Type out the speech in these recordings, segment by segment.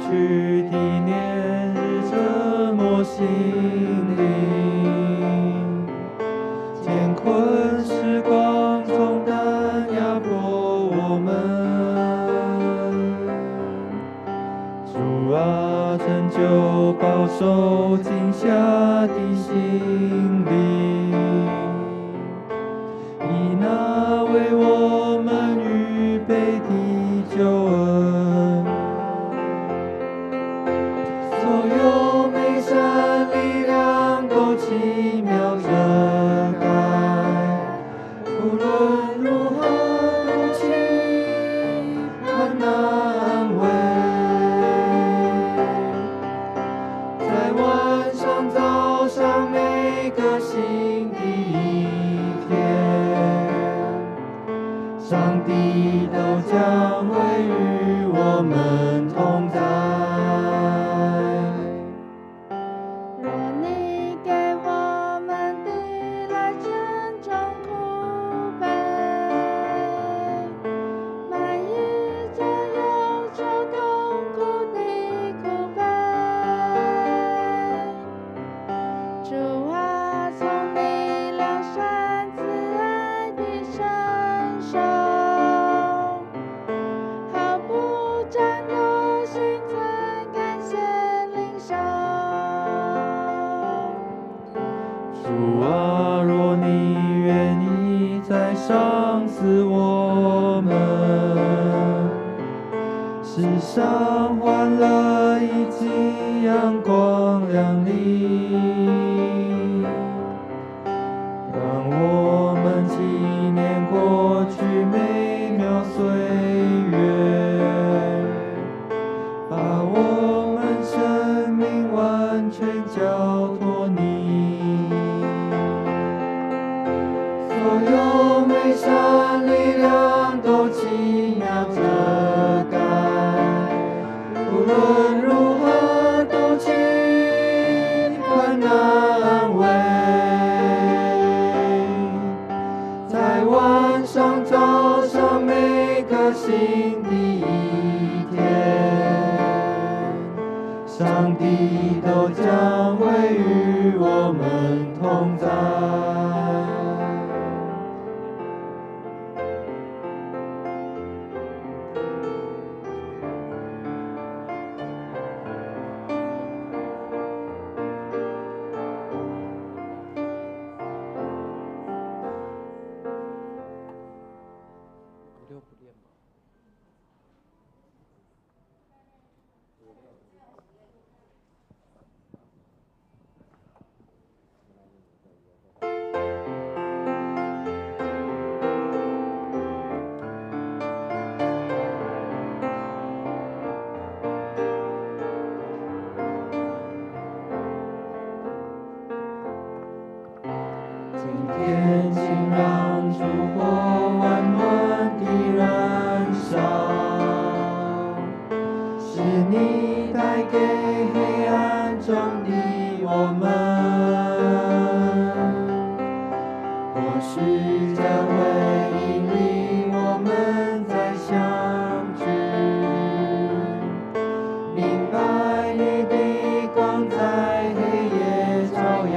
去的年日折磨心灵，艰困时光重担压迫我们。主啊，拯救饱受惊吓的心灵，以那为我们预备的救恩。所有美善力量都奇妙遮盖，无论如何都期盼安慰。在晚上早上每个新的一天，上帝都将会与我们同在。若你给我们递来沉重苦悲，满溢着忧愁痛苦的苦悲。主啊，从你良善慈爱的伸手，毫不颤抖心存感谢领受。主啊，若你愿意再赏赐我们，世上欢乐以及阳光亮丽，让我们纪念过去美妙岁月，把我们生命完全交托你。所有美善力量都奇妙遮盖，无论如何都期盼安慰。在晚上早上每个新的一天，上帝都将会与我们同在。今天，请让烛火缓缓地燃烧，是你带给黑暗中的我们，或许这会引领我们再相聚，明白你的光在黑夜照耀。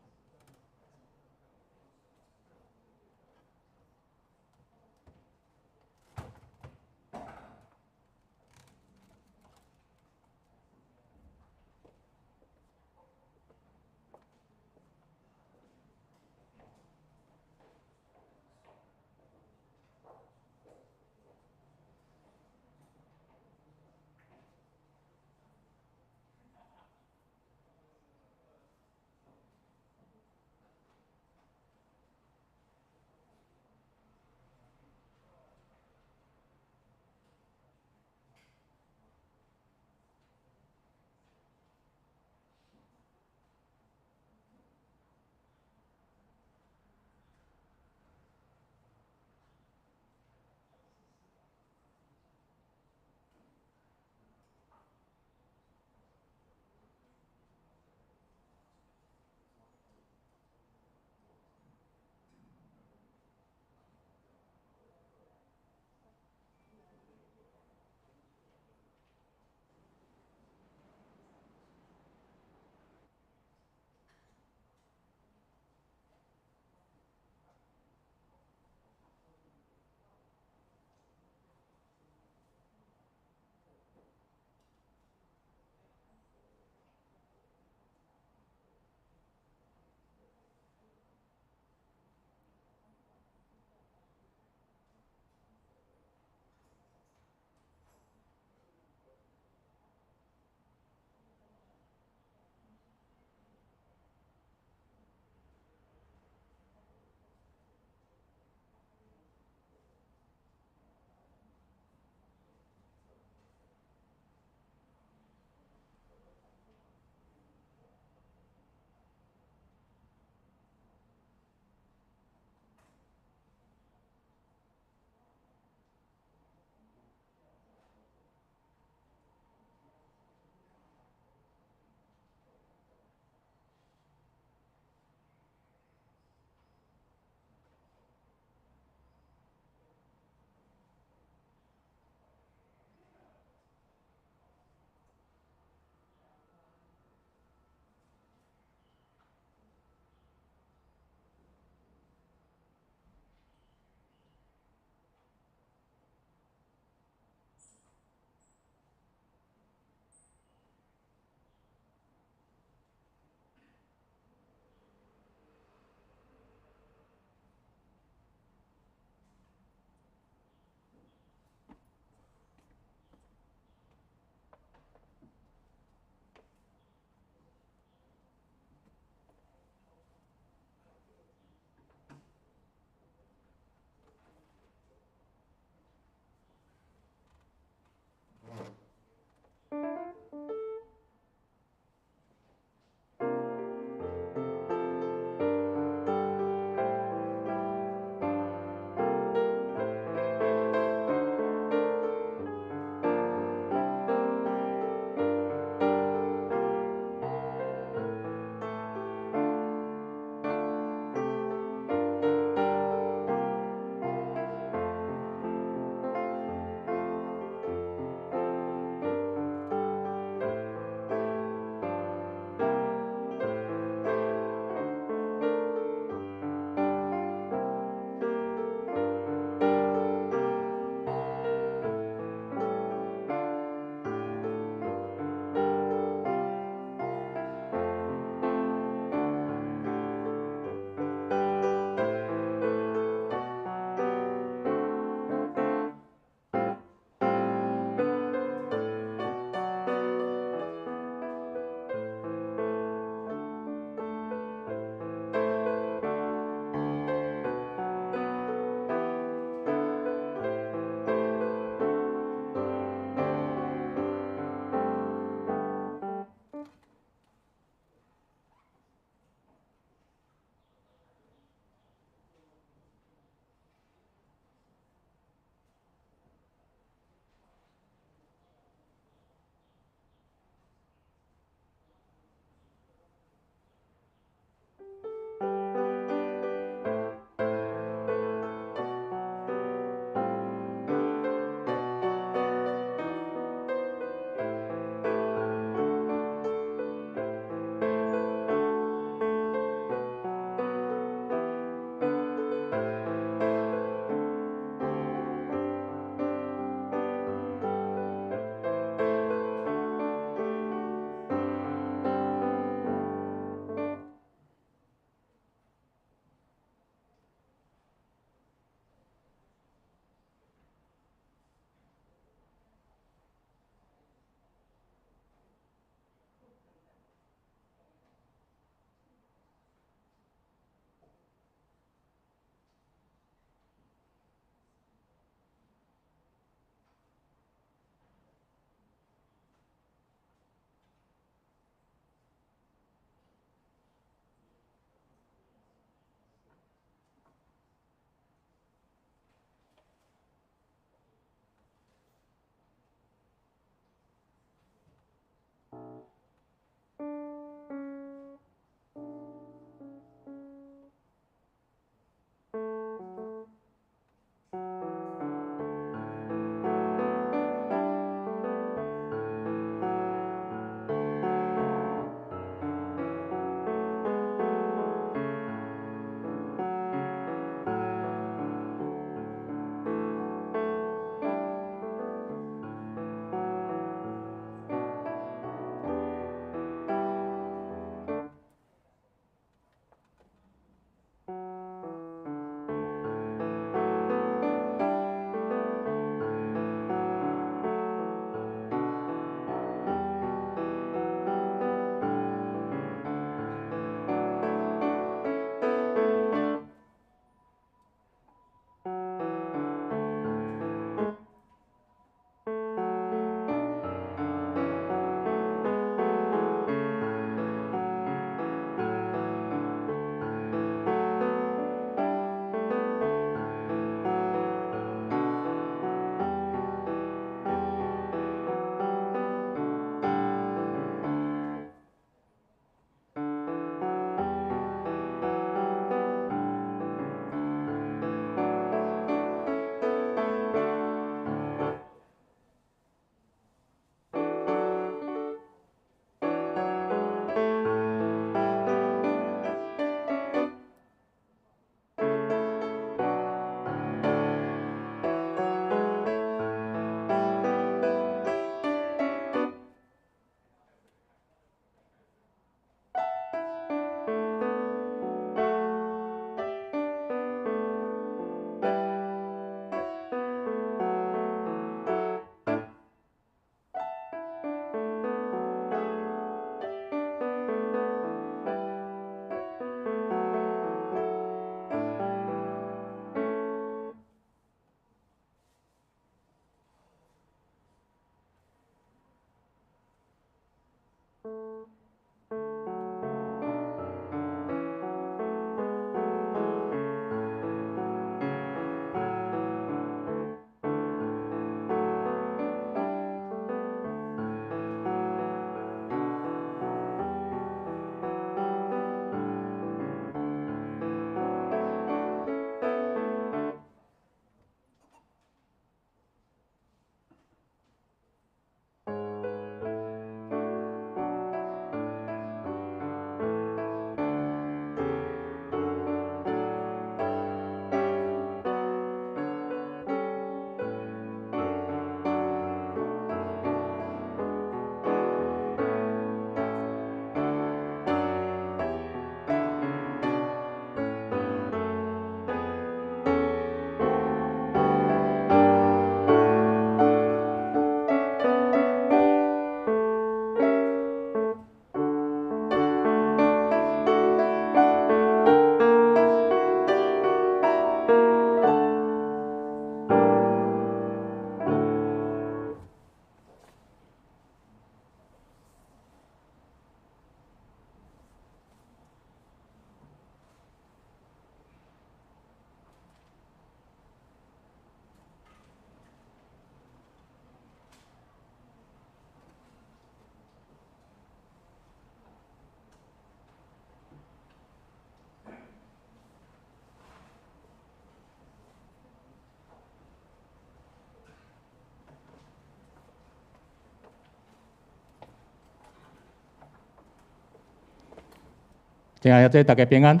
听下这大家平安。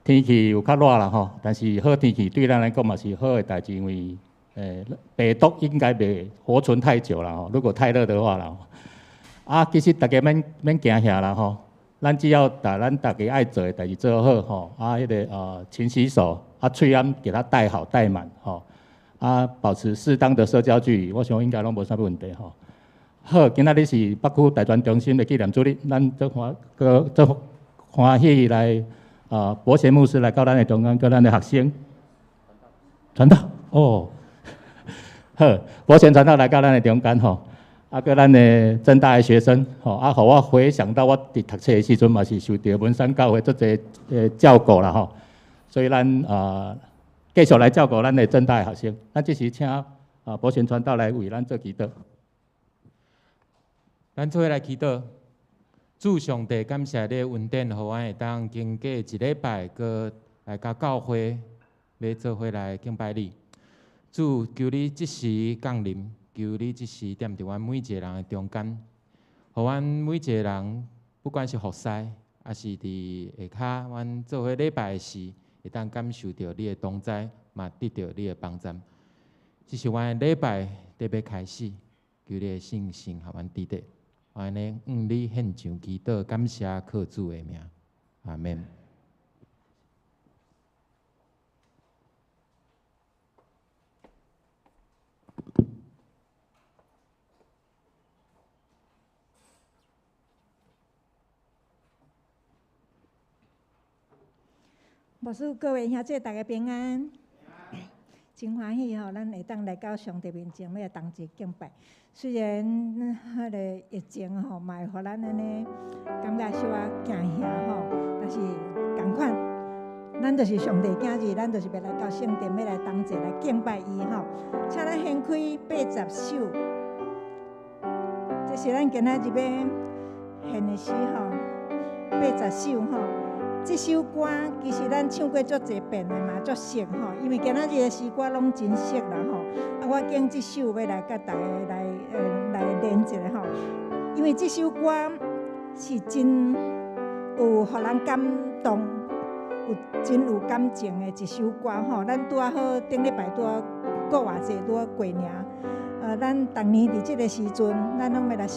天气有较热啦吼，但是好天气对咱来讲嘛是好的代志，因为病毒应该袂活存太久啦吼。如果太热的话啦，其实大家免惊吓啦吼，咱只要咱大家爱做的代志做好吼，迄个勤洗手，喙安给它戴好戴满吼，保持适当的社交距离，我想应该拢无啥问题吼。好，今仔日是北区大专中心的纪念主日，咱做欢喜来博贤牧师来到咱的中间，跟咱的学生传道哦。好，博贤传道来到咱的中间吼，跟咱的政大的学生吼，互我回想到我伫读册的时阵嘛是受到文山教会足侪照顾啦吼，所以咱继续来照顾咱的政大的学生。咱这时请博贤传道来为咱做祈祷。咱做伙来祈祷，主上帝感谢你的恩典，互阮会当经过一礼拜，搁来甲教会要做伙来敬拜你。主，求你即时降临，求你即时踮伫阮每一个人的中间，互阮每一个人，不管是服侍，还是伫下骹，阮做伙礼拜的时，会当感受到你的同在，嘛得到你的帮助。这是阮的礼拜得要开始，求你的信心互阮支持。安尼，你献上祈祷，感谢靠主的名，阿免。牧师各位兄姐，大家平安，真欢喜吼！咱会当来到上帝面前，要同齐敬拜。虽然迄个疫情吼，嘛会互咱安尼感觉小可惊吓吼，但是共款，咱就是上帝囝子，咱就是要来到圣殿，要来同齐来敬拜伊吼。请咱掀开80首，这是咱今仔日要献的诗吼，80首吼。这首歌其实咱唱过足侪遍的嘛，足熟吼。因为今仔日的诗歌拢真熟啦吼。我拣这首要来甲大家来练一下吼。因为这首歌是真有互人感动，真有感情的一首歌吼。咱拄啊好顶礼拜拄啊过偌济拄啊过年，咱逐年伫即个时阵，咱拢要来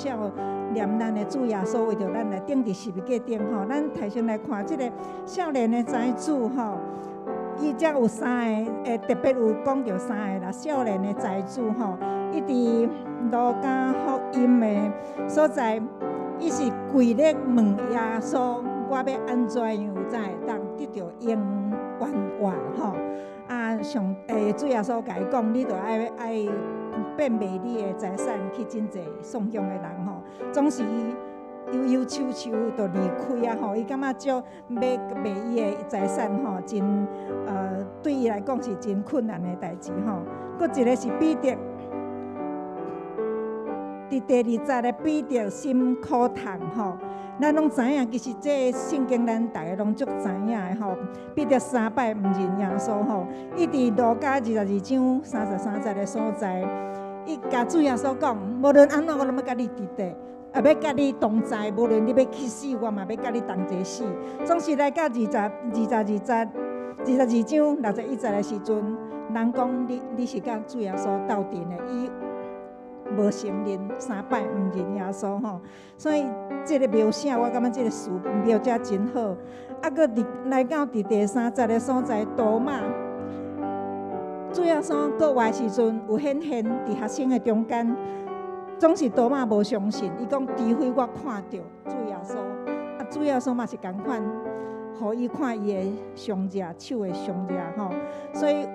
念咱的主耶稣，为着咱来顶伫十字架顶吼。咱提先来看即个少年的财主吼，伊才有三个，特别有讲到三个啦。少年的财主吼，伊伫路加福音的所在，伊是跪咧问耶稣，我要安怎样才会当得到永远活吼？主耶稣甲伊讲，你着爱变卖你的财产去真济送向的人吼，总是伊悠悠抽抽就离开啊吼，伊感觉叫卖伊的财产吼，真对伊来讲是真困难的代志吼。佫一个是彼得，伫第二节的彼得心苦痛吼，咱拢知影，其实这圣经咱大家拢足知影的吼。彼得3摆毋认耶稣吼，伊伫路加22章33节的所在。伊甲主耶稣讲，无论安怎，我拢要甲你伫地，要甲你同在。无论你要去死，我嘛要甲你同齐死。总是来到22章61节的时阵，人讲你是甲主耶稣斗阵的，伊无承认3摆毋认耶稣吼。所以这个描写，我感觉这个词描写真好。佫来到第3节的所在，多马。主耶稣过活时阵，有显现伫学生的中间，总是多马无相信。伊讲，除非我看到主耶稣，主耶稣嘛是共款，互伊看伊的伤者，手的伤者吼。所以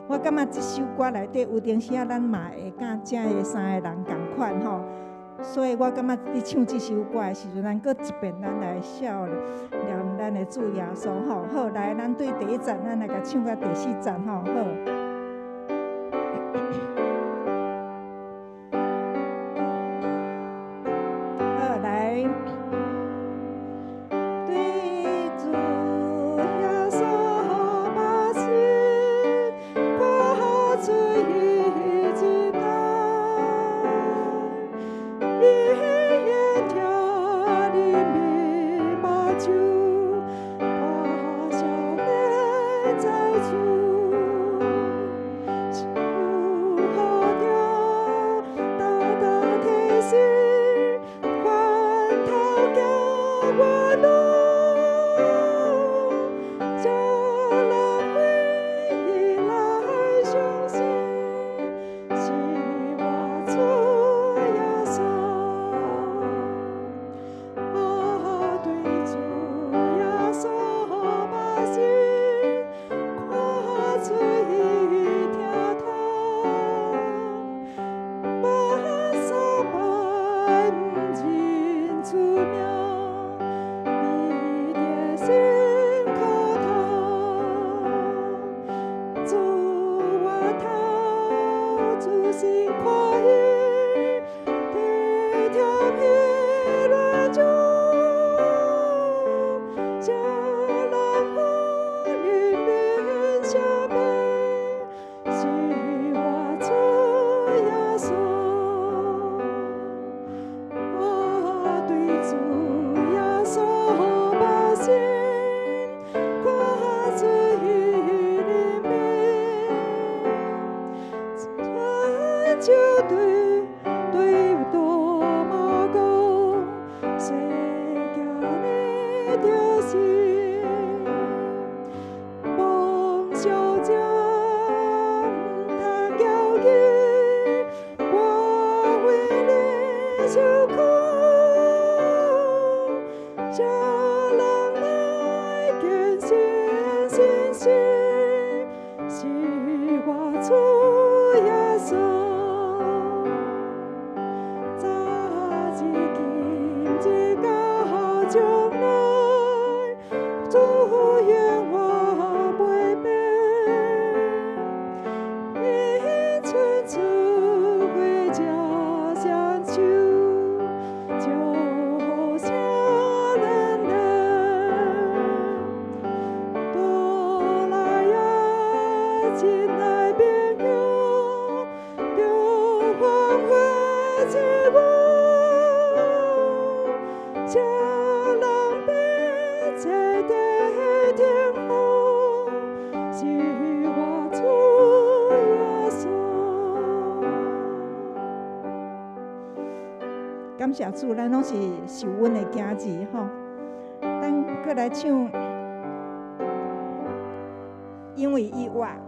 我感觉这首歌内底有当时啊，咱嘛会甲这个三个人共款吼。所以我感觉你唱这首歌的时阵，咱搁一遍咱来念咱的主耶稣吼。好，来，咱对第1站，咱来甲唱到第4站吼。好。感谢主，咱拢是受恩的囝子吼。咱搁来唱，因为意外。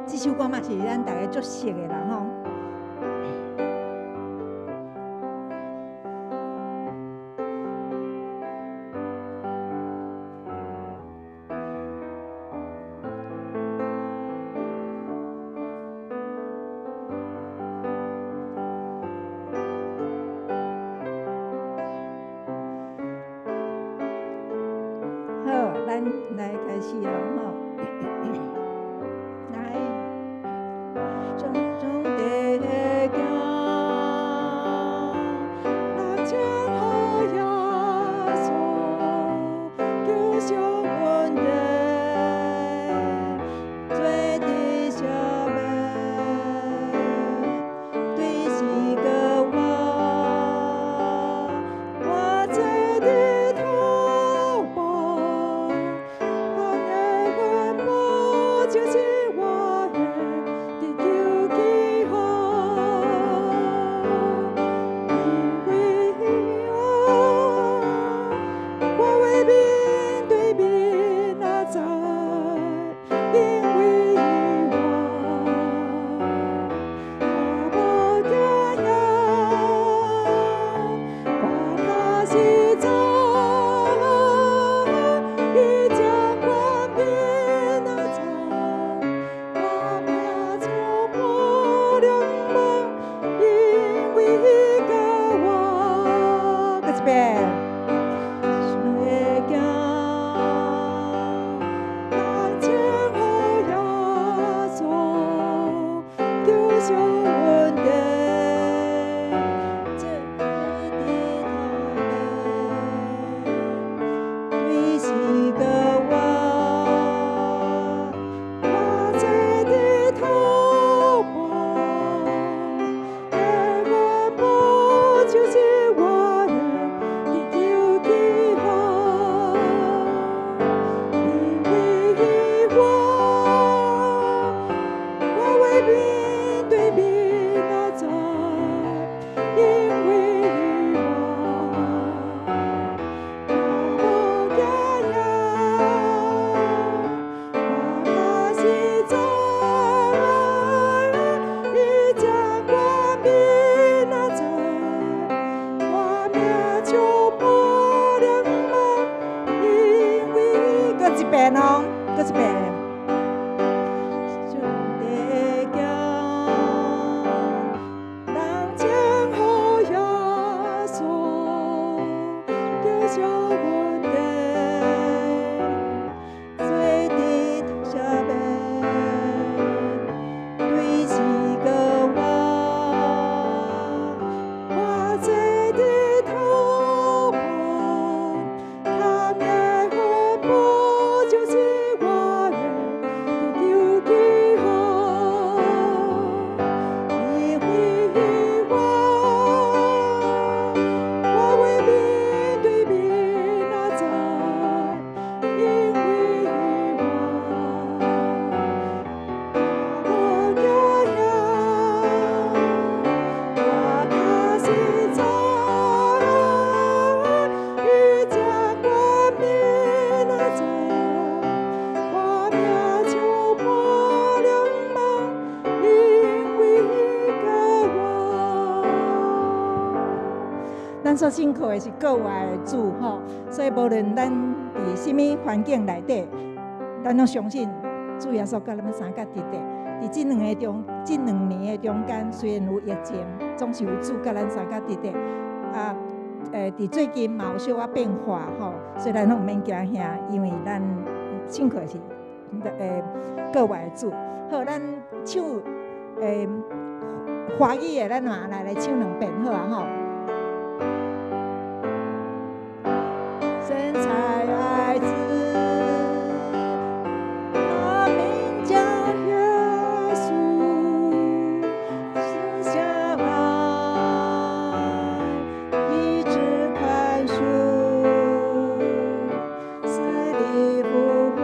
这首歌嘛是咱大家足熟的啦吼。咱来开始咯吼，来，种种地行，人情好耶稣，救赎阮的，做地下面，对是个我做的头部。就是我的地球记号，因为我会面对面啊在，因为我不惊讶，我开始走，已将冠冕啊在。就是我的。所信靠的是国外的主吼，所以无论咱伫什么环境内底，咱拢相信主耶稣甲咱们三角伫地。伫这2年的中间，虽然有疫情，总是有主甲咱三角伫地。啊，伫最近嘛有小可变化吼，虽然拢毋免惊吓，因为咱信靠是国外的主。好，咱唱华语的，咱嘛来唱2遍好啊吼。神才爱子，他名叫耶稣，是相爱，一直宽恕，死里复活，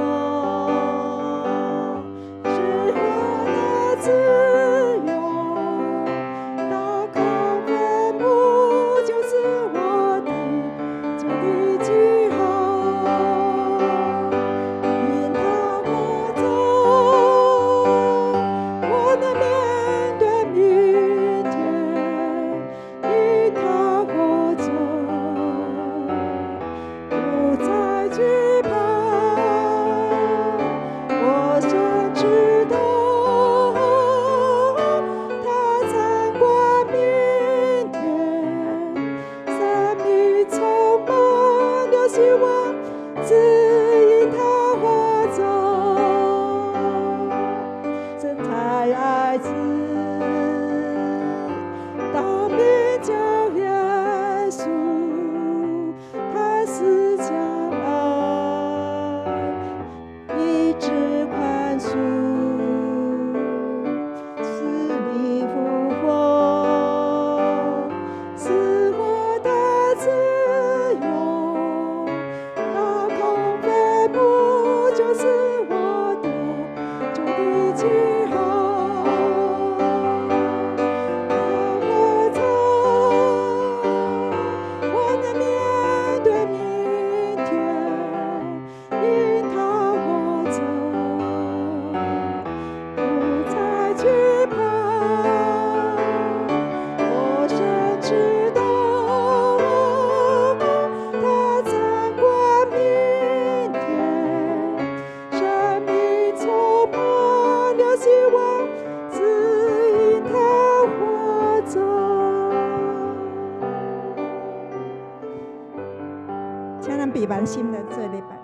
是我的自由。打开坟墓就是我的救的记号，因他活着，我能面对明天；因他活着，不再惧怕。我深知道，他掌管明天，生命充满了希望，只因他活着。神太爱子，大名叫耶稣，他是将爱，一直宽恕，死里复活，是我的自由。那空坟墓就是我的救的记号。他活着，我能面对明天；因他活着，不再惧怕。我深知道，他掌管明天，生命充满了希望，只因他活着。请咱闭眼心来做礼拜。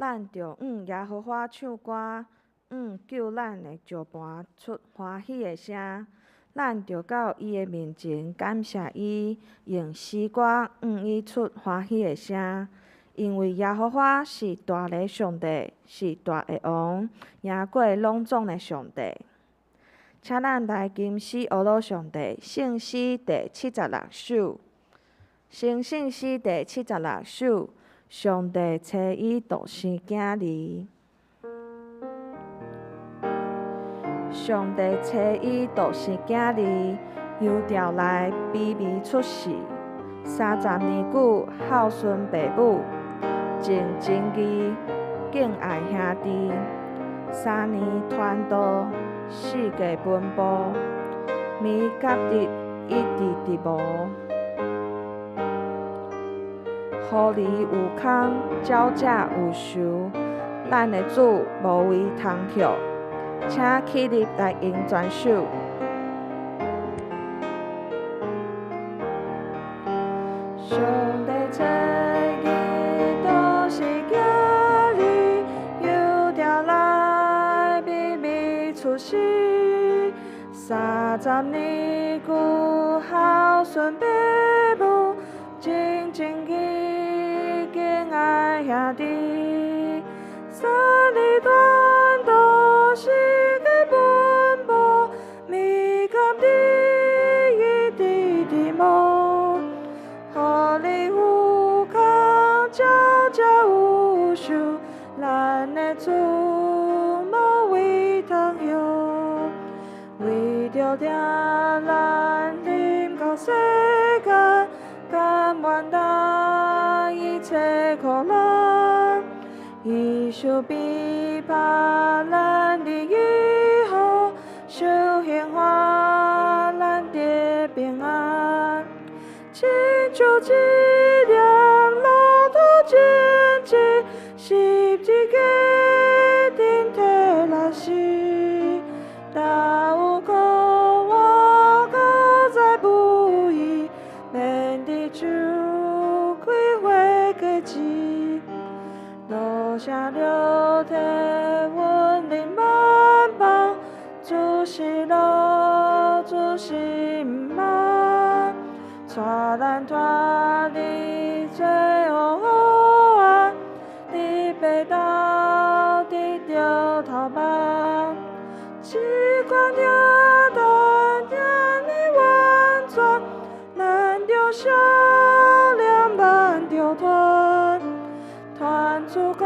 咱着耶和华唱歌，救咱的石盘出欢喜的声。咱着到伊的面前感谢伊，用诗歌伊出欢喜的声。因为耶和华是大个上帝，是大个王，赢过拢总的上帝。请咱来吟诗学罗上帝圣诗第76首。圣诗第76首，上帝找伊独生囝儿。上帝找伊独生囝儿，油条来微微出世。30年久，孝顺父母，情真义，敬爱兄弟。3年传道，4界奔波，暝甲日一直无。予你有空，鸟者有仇，咱的主无为通歇，请起立来吟全首。上帝找伊独生囝儿，油条来微微出世。30年久，孝顺父母，情真义，敬爱兄弟。3年传道，4界奔波，暝甲日一直无。予你有空，鸟者有仇，咱的主无为通歇。为着听咱临到世间，甘愿担一切苦难。伊受逼迫，咱伫以后受刑罚，咱得平安。亲像一辆骆驼前进，十字架顶替来死。但有苦我搁再不义，免得主开花结枝。多谢了体阮的万邦，主是路，主是梦。带咱脱离罪恶黑暗，伫白道得着头望。只管听咱听你完全，咱着少年，咱着团出公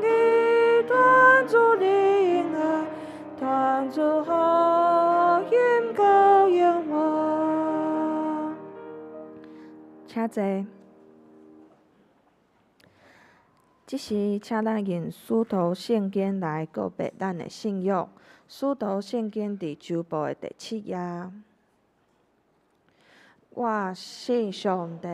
义，团出仁爱，团出福音到永远。请坐。即时，请咱用使徒圣经来告白咱的信仰。使徒圣经伫周报的第7页。我信上帝，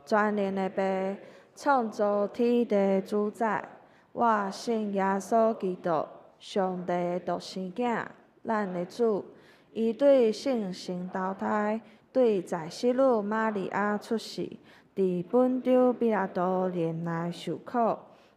全能的爸，创造天地主宰。我信耶稣基督，上帝的独生囝，咱的主。伊对圣神投胎，对在世女玛利亚出世，伫本丢比拉多年内受苦，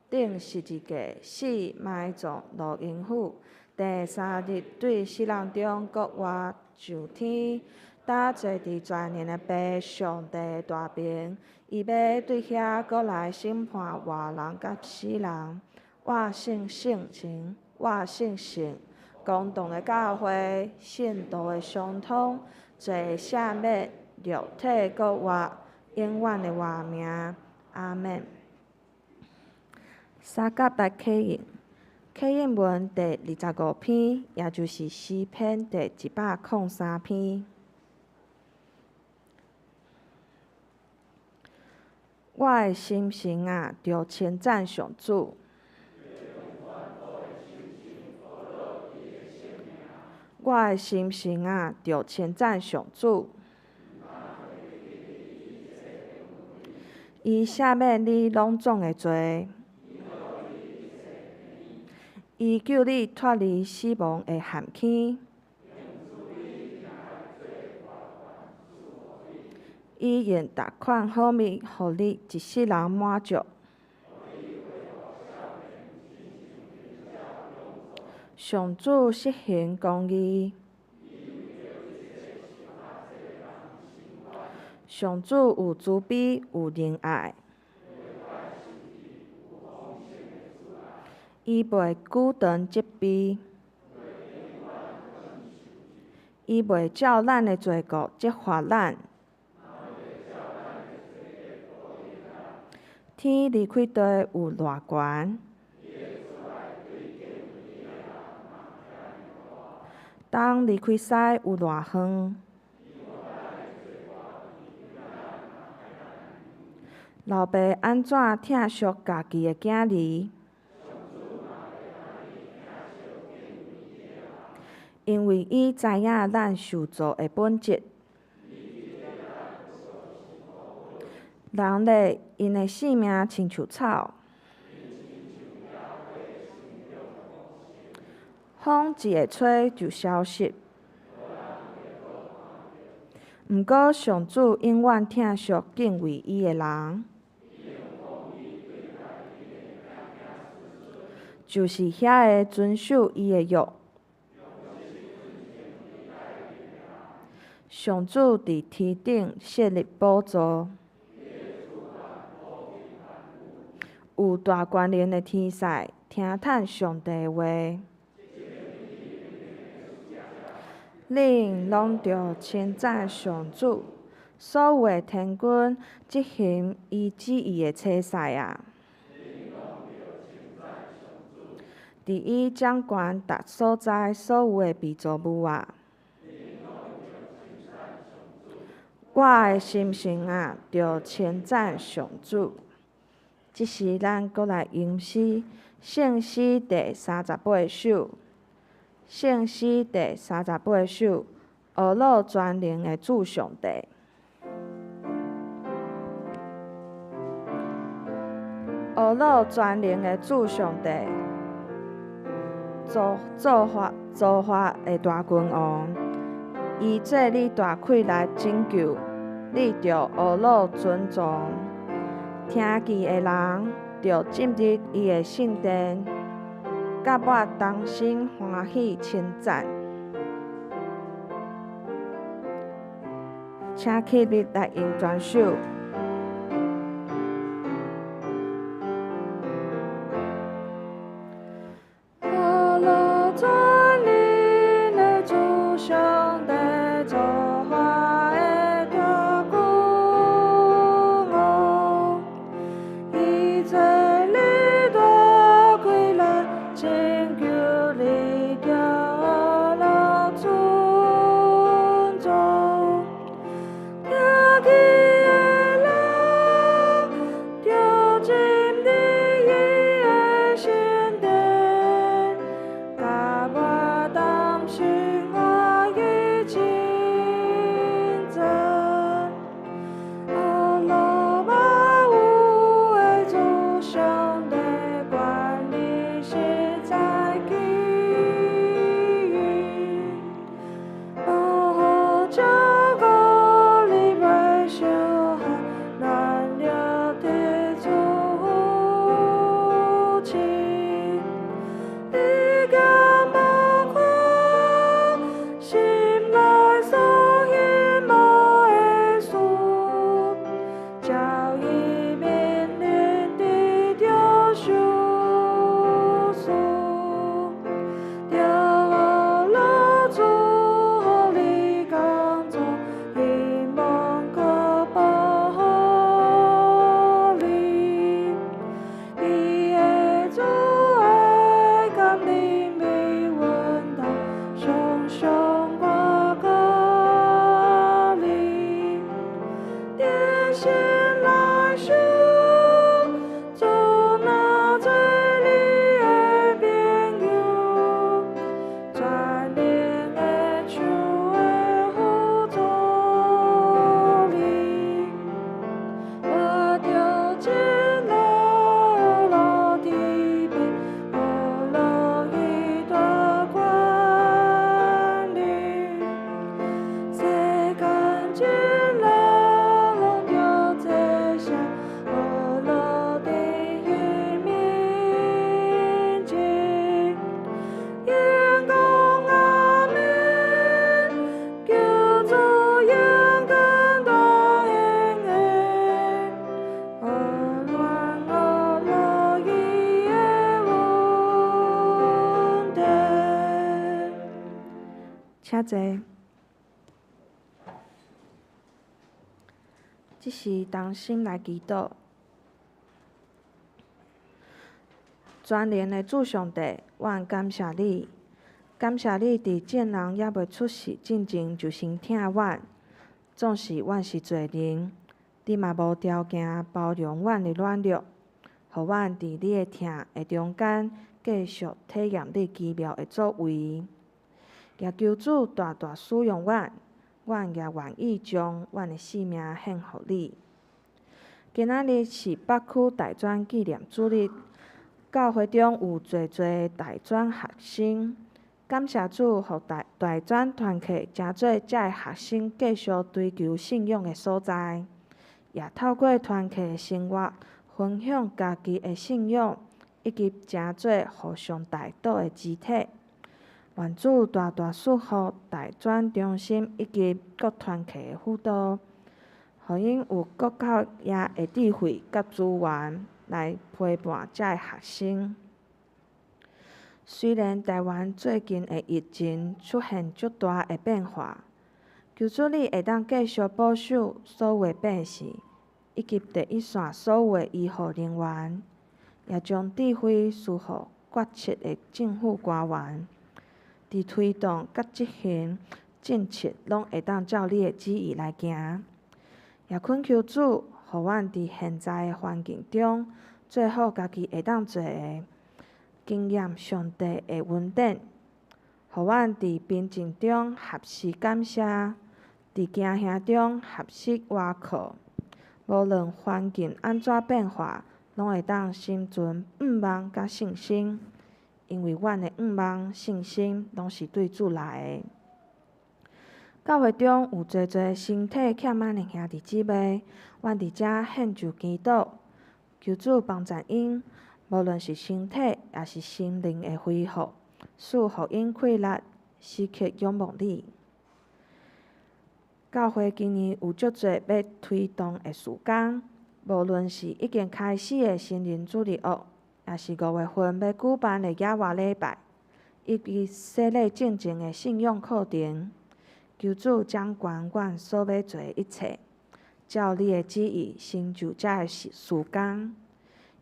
顶十字架死，埋葬，落阴府。第3日对死人中国活上天，搭坐伫全能的爸上帝的大边，伊要对遐搁来审判活人甲死人。我信圣经，我信神，公道的教会，信道的相通，罪赦免，肉体搁活，永远的活命。阿免。三甲来启应。启应文第25篇，也就是诗篇第103篇。我的心神啊，着称赞上主。我的心神啊，着称赞上主。伊赦免你拢总的罪。伊救你脱离死亡的陷阱，伊用逐款好物，互你一世人满足。上主实行公义，上主有慈悲有仁爱，伊袂久长责备，伊袂照咱的罪过责罚咱。天离开地有偌悬，东离开西有偌远。老爸安怎疼惜家己的囝儿？因为伊知影咱受造的本质。人类因的性命亲像草，风一会吹就消失。毋过上主永远疼惜敬畏伊的人，就是遐个遵守伊的约。上主伫天顶设立宝座，有大权能的天使听叹上帝的话，恁拢着称赞上主，所有的天军执行伊旨意的车赛啊！伫伊掌权达所在所有的被造物啊！我的心性啊，着称赞上主。即时咱搁来吟诗，圣诗第38首。圣诗第38首，俄罗全能的主上帝。俄罗全能的主上帝，造化的大君王，伊做你大气来拯救，你着俄罗尊重。听见的人着进入伊的圣殿，甲我同心欢喜称赞。请起立来吟全首。俄罗全能的主上帝，造化的大君王，伊做你大气来拯救你着俄罗尊重。听见的请坐。即是同心来祈祷。全能的主上帝，阮感谢你，感谢你伫众人还袂出世之前就先疼阮。纵使阮是罪人，你嘛无条件包容阮的软弱，互阮伫你的疼的中间，继续体验你奇妙的作为。也求主大大使用阮，阮也愿意将阮的性命献互你。今仔日是北区大专纪念主日，教会中有侪侪大专学生，感谢主，互大专团契诚做遮的学生继续追求信仰的所在，也透过团契的生活，分享家己的信仰，以及诚做互相带导的肢体。愿主大大赐福大专中心以及各团契的辅导，互因有更够也的智慧甲资源来陪伴遮的学生。虽然台湾最近的疫情出现足大的变化，求主你会当继续保守所有的百姓，以及第一线所有的医护人员，也将智慧赐予决策的政府官员，伫推动甲执行政策，拢会当照你的旨意来行。也恳求主，互阮伫现在的环境中，做好家己会当做的，经验上帝的恩典，互阮伫平静中合时感谢，伫惊吓中合时倚靠。无论环境安怎变化，拢会当心存盼望甲信心，因为阮的盼望、信心拢是对主来的。教会中有侪侪身体欠安的兄弟姊妹，阮伫遮献上祈祷，求主帮助因，无论是身体也是心灵的恢复，使互因气力，时刻仰慕你。教会今年有足侪要推动的事工，无论是已经开始的新人主日学，也是5月份要举办的野外礼拜，以及洗礼进前的信仰课程。求主掌管阮所要做的一切，照你的旨意成就遮的事工。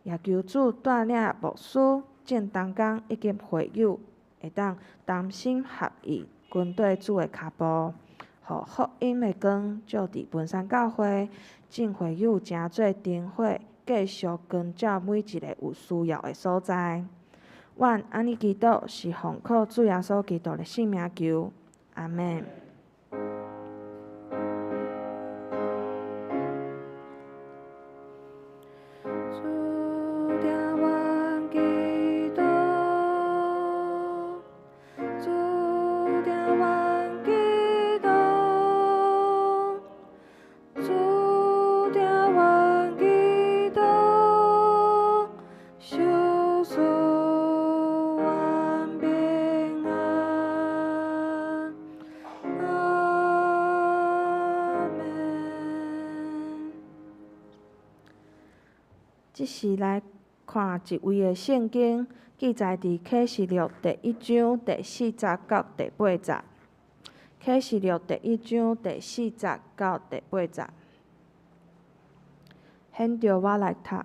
也求主带领牧师、正同工以及会友，会当同心合意，跟对主的脚步，互福音的光照伫文山教会，众会友诚做灯火，继续光照每一个有需要的所在。阮安尼祈祷，是奉靠主耶稣基督的圣名求，阿门。即是来看一位的圣经，记载伫启示录第1章第4节到第8节。启示录第1章第4节到第8节。现着我来读。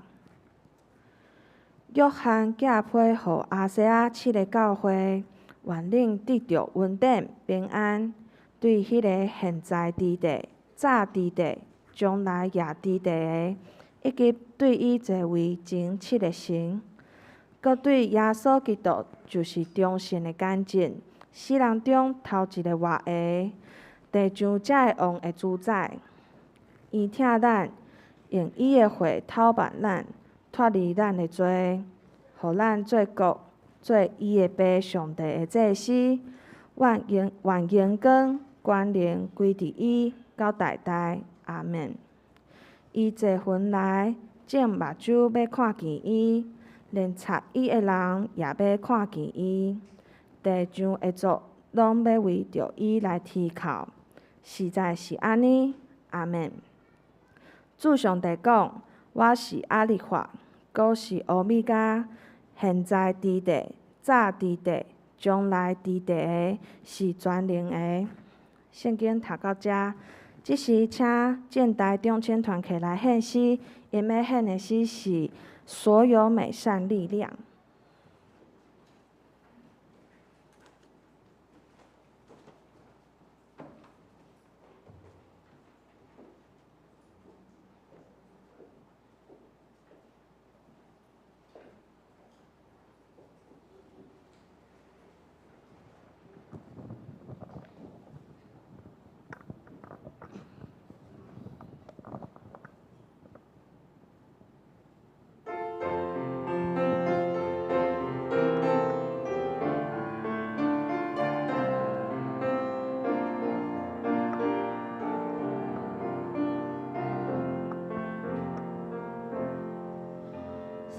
约翰寄批互亚细亚7个教会，愿恁得着恩典、平安，对迄个现在伫地、早伫地、将来也伫地的，以及对伊坐位前7个神，搁对耶稣基督就是忠信的干净，死人中头一个活的，地上遮个王的主宰。伊疼咱，用伊的血讨办咱，脱离咱的罪，互咱做国，做伊的爸上帝的祭司。愿荣光、权能归伫伊，到代代。阿门。伊坐魂来，众目睭要看见伊，连插伊的人也要看见伊。地上的族拢要为着伊来啼哭，实在是安尼。阿门。主上帝讲：我是阿利法，搁是欧米伽，现在伫地、早伫地、将来伫地的是全能的。圣经读到遮，即时请建台中签团起来献诗，因要献的诗是所有美善力量。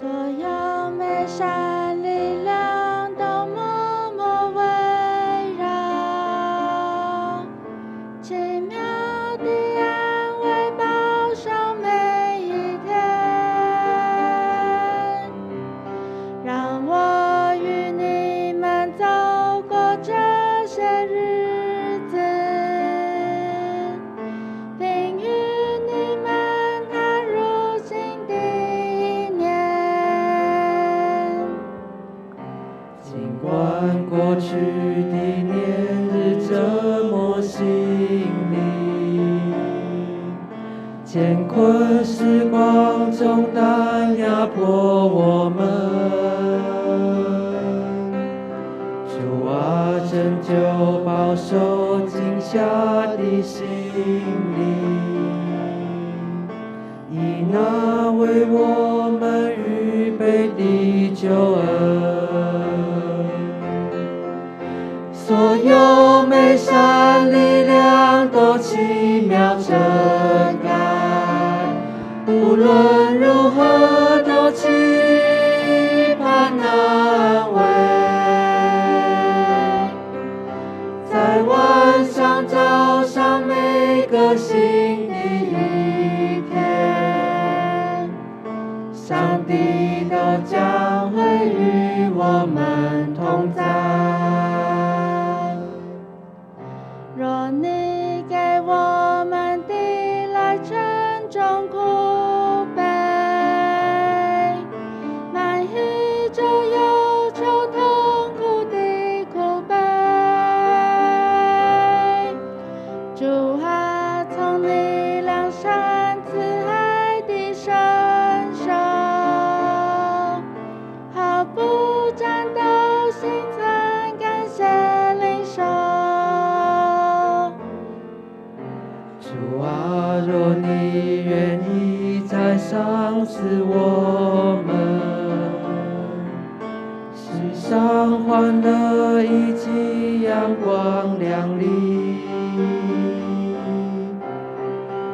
所有美善力量都默默围绕，奇妙的安慰保守每一天。让我与你们走过这些日子，并与你们踏入新的一年。尽管过去的年日折磨心灵，乾坤时光中担压迫我们。主啊，拯救保守惊吓的心灵，以那为我们预备的救恩。所有美善力量都奇妙遮盖，无论如何都期盼安慰。在晚上照上每个新的一天，上帝都将会与我们同在。若你给我们递来沉重苦悲，满溢着忧愁痛苦的苦悲，主啊，从你良善慈爱的伸手，毫不颤抖心存感谢领受。主啊，若你愿意再赏赐我们世上欢乐以及阳光亮丽，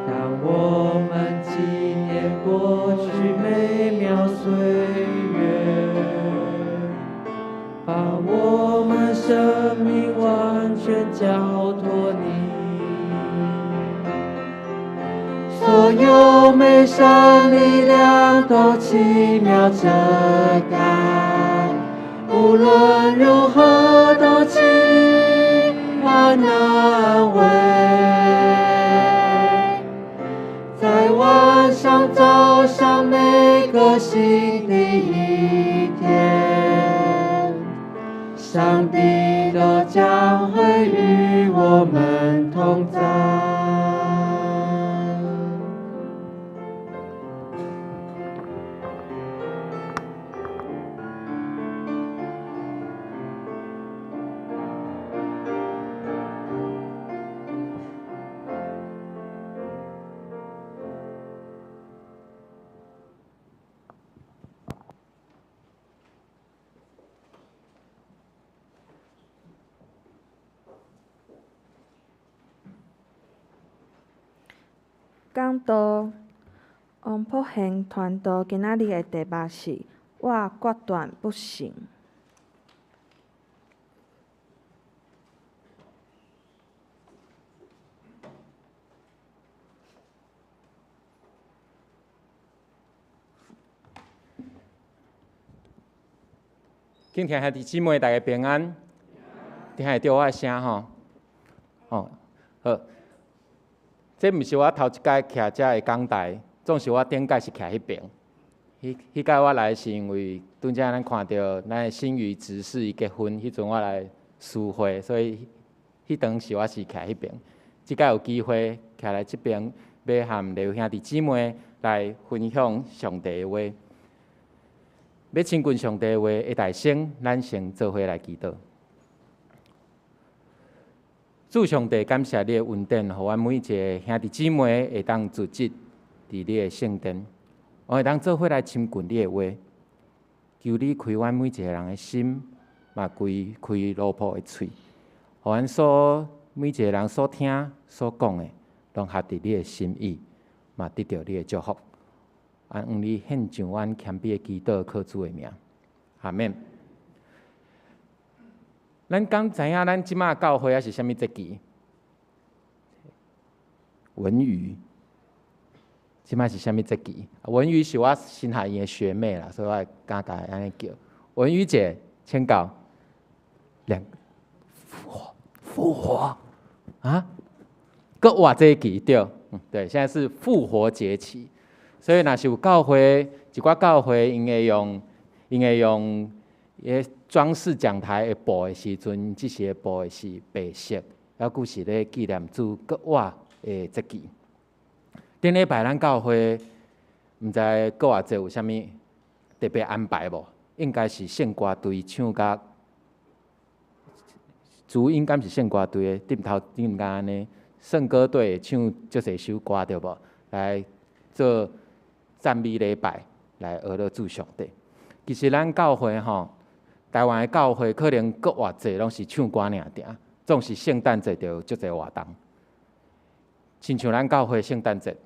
让我们纪念过去美妙岁月，把我们生命完全交托你。所有美善力量都奇妙遮盖，无论如何都期盼安慰。在晚上照上每个新的一天，上帝都将会与我们同在。讲道，王普贤传道今仔日的题目是“我决断不行”。敬天兄弟姊妹，大家平安。听会到我的声吼？哦，好。这毋是我头一届徛遮的讲台，总是我顶届是徛迄边。迄届我来是因为拄则咱看到咱的新余执事伊结婚，迄阵我来私会，所以迄当时我是徛迄边。即届有机会徛来即边，要和刘兄弟姊妹来分享上帝的话。要亲近上帝的话的大声，咱先做伙来祈祷。主上帝，感谢你的恩典，互阮每一个兄弟姊妹会当聚集伫你的圣殿，我会当做伙来亲近你的话。求你开阮每一个人的心，嘛开罗卜的喙，互阮每一个人所听所讲的，拢合伫你的心意，嘛得到你的祝福。愿你献上阮谦卑的祈祷，靠主的名，阿免。咱刚知影，咱即马教会啊是啥物节期？文娱，即马是啥物节期？文娱是我新海营的学妹啦，所以我敢甲安尼叫。文娱节，请教复活啊？搁活节期对，对，现在是复活节期，所以若是有教会，一寡教会因会用装饰讲台的布的时阵，即时的布的是白色，还佫是咧纪念主搁活的节期。顶礼拜咱教会，毋知搁活节有啥物特别安排无？应该是圣歌队唱甲，主应该是圣歌队的顶甲安尼，圣歌队唱足侪首歌对无？来做赞美礼拜，来学了主上帝。其实咱教会吼。台湾的教会可能搁活节拢是唱歌尔定，总是圣诞节就有足侪活动。亲像咱教会圣诞节，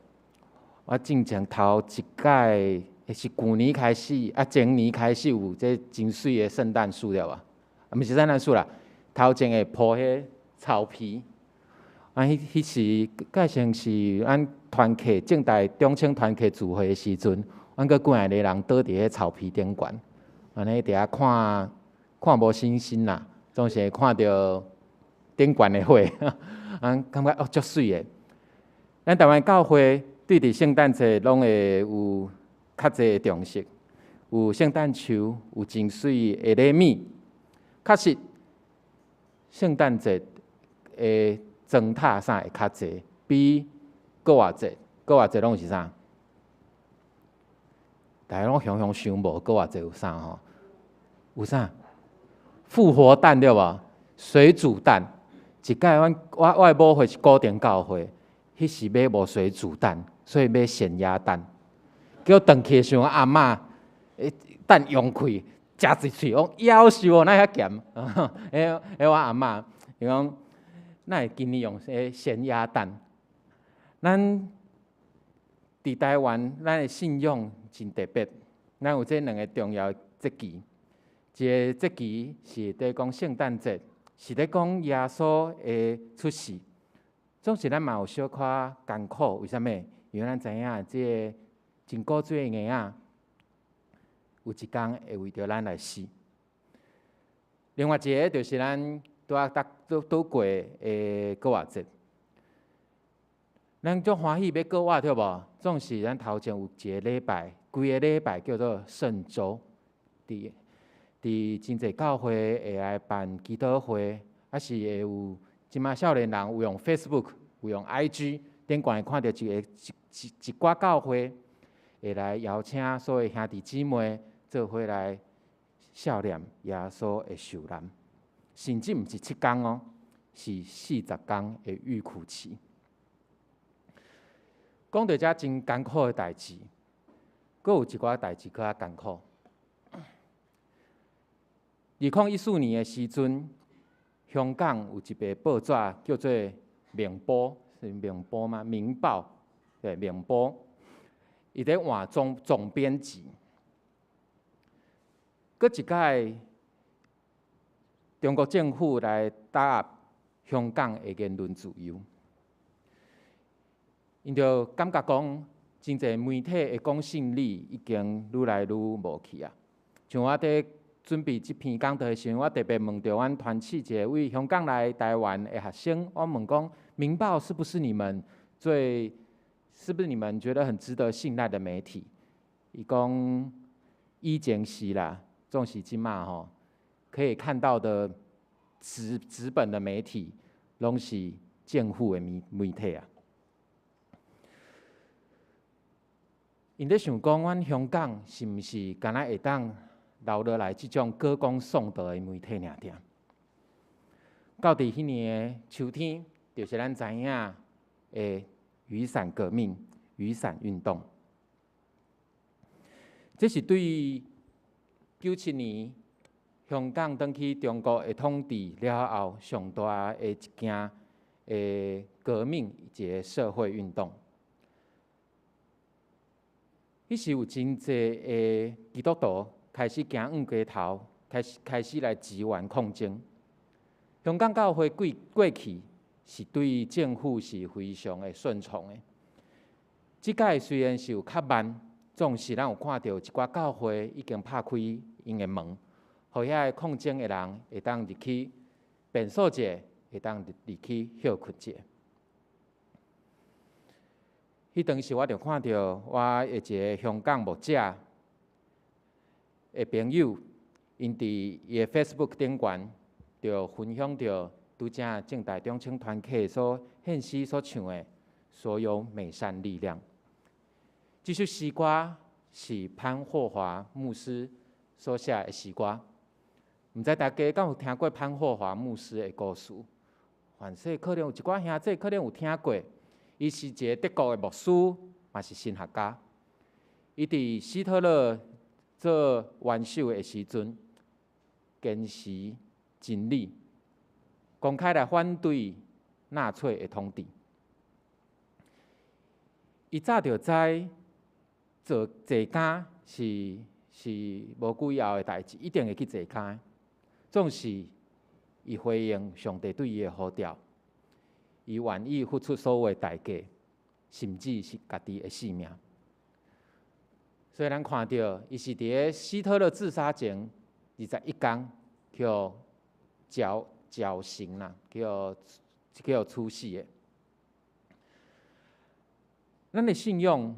我之前头一届是去年开始，前年开始有这真水的圣诞树了吧？毋是圣诞树啦，头前会铺迄草皮。迄时介像是咱团契正大中青团契聚会的时阵，阮搁几下个人倒伫迄草皮顶悬。安尼伫遐看无新鲜啦，总是会看到顶悬的花，感觉足水的。咱台湾教会对伫圣诞节拢会有较济的重视，有圣诞树，有真水的礼物。确实，圣诞节的装塔啥会较济，比搁活节拢是啥？大家拢想想无，搁活节有啥吼？有啥？复活蛋对无？水煮蛋。一届我的母会是固定教会，迄时买无水煮蛋，所以买咸鸭蛋。叫转去想阿嬷，蛋用开，食一喙，讲夭寿哦，哪遐咸？我阿嬷伊讲，哪会今年用咸鸭蛋？咱伫台湾，咱的信仰真特别。咱有这两个重要节期，一个节期是在讲圣诞节，是在讲耶稣的出世。总是咱嘛有小可艰苦，为什么？因为咱知影这真古锥的婴仔，有一天会为着咱来死。另外一个就是咱拄过的搁活节。咱足欢喜要过活对无？总是咱头前有一个礼拜，规个礼拜叫做圣周。伫真济教会会来办祈祷会，还是会有即马少年人有用 Facebook， 有用 IG， 顶悬会看到一寡教会会来邀请所有兄弟姊妹做伙来孝念耶稣的受难，甚至毋是7天哦，是40天的预苦期。讲到遮真艰苦的代志，阁有一寡代志更较艰苦。2014年的时阵，香港有一篇报纸叫做《明报》，是明报吗？明报，对，明报，伊在换总编辑。搁一届，中国政府来打压香港的言论自由，因就感觉讲，真侪媒体的公信力已经愈来愈无去啊。像我伫准备这篇讲道的时候，我特别问到阮团契一位香港来台湾的学生，我问讲，《明报》是不是你们觉得很值得信赖的媒体？伊讲以前是啦，总是即马吼，可以看到的纸本的媒体，拢是政府的媒体啊。因咧想讲，阮香港是毋是敢若会当留落来即种歌功颂德的媒体尔点？到伫迄年的秋天，就是咱知影的雨伞革命、雨伞运动，这是对97年香港转去中国的统治了后上大的一件革命一个社会运动。迄时有真济的基督徒开始行黄街头，开始来支援抗争。香港教会过去是对政府是非常的顺从的。即届虽然是有较慢，总是咱有看到一寡教会已经拍开因的门，互遐抗争的人会当入去便所者，会当入去休困者。迄当时我就看到我一个香港牧者的朋友，因伫伊的 Facebook 顶悬就分享着拄则正大中青团契所献诗所唱的所有美善力量。这首诗歌是潘霍华牧师所写的诗歌。毋知大家敢有听过潘霍华牧师的故事？凡是可能有一寡兄弟可能有听过。伊是一个德国的牧师，嘛是神学家。伊伫希特勒做元首的时阵，坚持真理，公开来反对纳粹的统治。伊早就知做坐监是无久以后的代志，一定会去坐监。总是伊回应上帝对伊的呼召。伊愿意付出所有的代价，甚至是家己的性命。所以咱看到，伊是伫希特勒自杀前21天叫绞刑啦，叫处死的。咱的信仰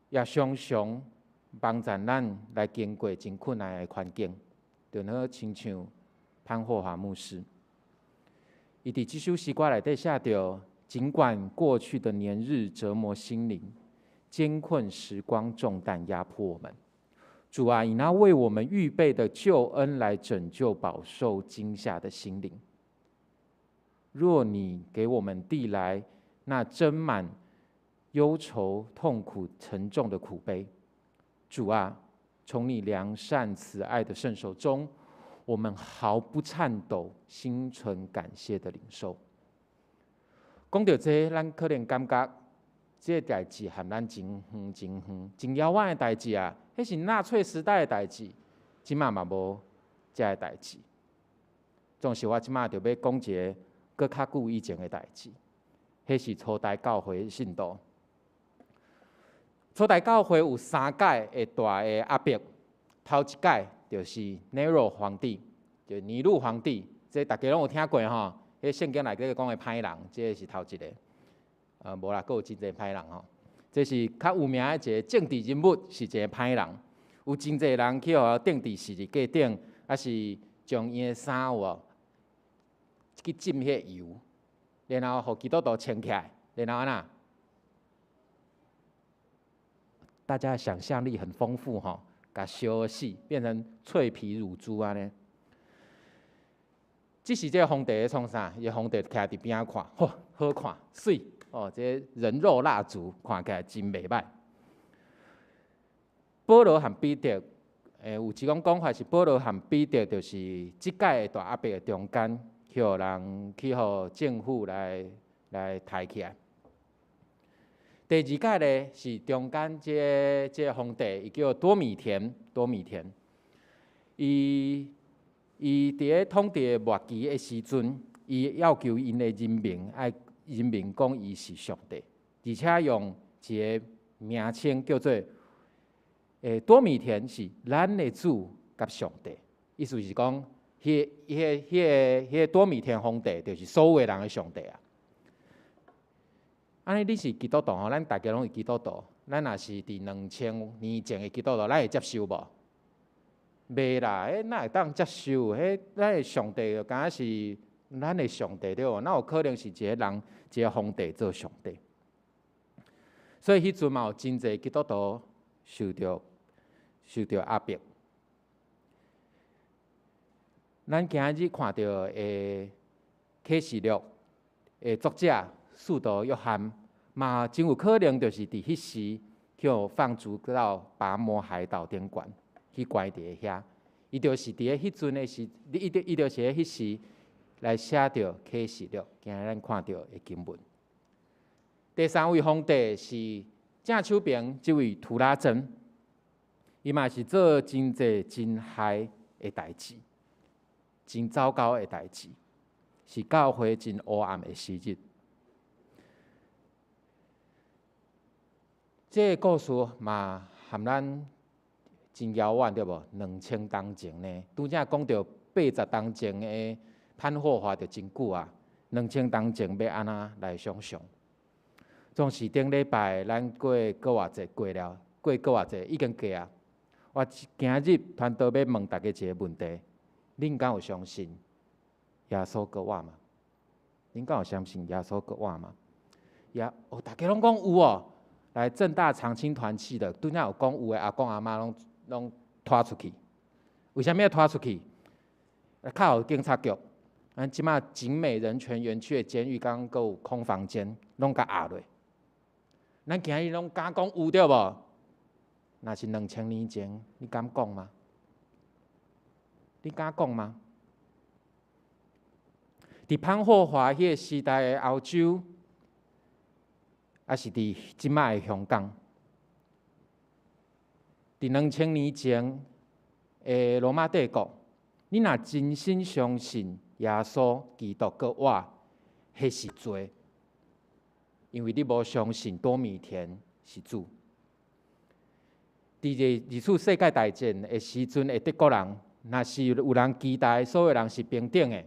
也常常帮助咱来经过真困难的环境，就好亲像潘霍华牧师。伊伫这首诗歌内底写着：尽管过去的年日折磨心灵，艰困时光重担压迫我们，主啊，以那为我们预备的救恩来拯救饱受惊吓的心灵。若你给我们递来那斟满忧愁、痛苦、沉重的苦杯，主啊，从你良善慈爱的圣手中，我们毫不颤抖，心存感谢的领受。讲到这，咱可能感觉这代志和咱真远、真遥远的代志啊，迄是纳粹时代的代志，即马嘛无这个代志。总是我即马就要讲一个搁较久以前的代志，迄是初代教会的信徒。初代教会有3届的大的压迫，头一届就是Nero 皇帝，就尼禄皇帝，这大家拢有听过吼。迄圣经内底讲的歹人，这是头一个。无啦，佫有真侪歹人吼。这是较有名的一个政治人物，是一个歹人。有真侪人去互钉伫十字架顶，还是将伊的衫有去浸迄油，然后互基督徒穿起来，然后安那？大家的想象力很丰富吼，甲烧死，变成脆皮乳猪安尼。这是这个皇帝在创啥？伊皇帝徛伫边仔看，吼，好看，水哦，这人肉蜡烛看起来真袂歹。保罗和彼得，有一种讲法是保罗和彼得就是即届大压迫的中间，去互人去互政府来抬起来。第二届呢是中间这个皇帝，伊叫多米田，伊伫咧统治末期的时阵，伊要求因的人民爱人民讲伊是上帝，而且用一个名称叫做多米田是咱的主甲上帝，意思是讲，迄个多米田皇帝，就是所有人的上帝啊。安尼你是基督徒吼，咱大家拢是基督徒，咱若是伫2000年前的基督徒，咱会接受无？袂啦，哪会当接受？咱的上帝就敢若是咱的上帝对无？哪有可能是一个人一个皇帝做上帝？所以迄阵嘛有真侪基督徒受到压迫。咱今日看到的启示录的作者使徒约翰，嘛真有可能就是伫迄时去放逐到拔摩海岛顶悬，去关伫遐。伊就是伫咧迄阵的时，伊就是咧迄时来写着启示录，今日咱看到的经文。第三位皇帝是正手边这位图拉真，伊嘛是做真侪真害的代志。真糟糕的代志，是教会真黑暗的时日。这个故事嘛，含咱真遥远对无？2000年前呢，拄则讲到80年前的潘霍华就真久啊。2000年前要安那来想象？总是顶礼拜咱过偌偌济过了，过偌偌济已经过啊。我今日团队要问大家一个问题。恁敢有相信耶稣搁活吗？恁敢有相信耶稣搁活吗？大家拢讲有哦。来政大长青团契的，拄则有讲有的阿公阿妈拢拖出去。为什么要拖出去？靠警察局，咱即马景美人权园区的监狱刚刚有空房间，拢甲压落。咱今日拢敢讲有对无？那是2000年前，你敢讲吗？你敢讲吗？伫潘霍华迄个时代的欧洲，还是伫即摆的香港，伫2000年前的罗马帝国，你若真心相信耶稣基督搁活，迄是罪，因为你无相信多米田是主。伫二次世界大战的时阵的德国人。若是有人期待所有人是平等的，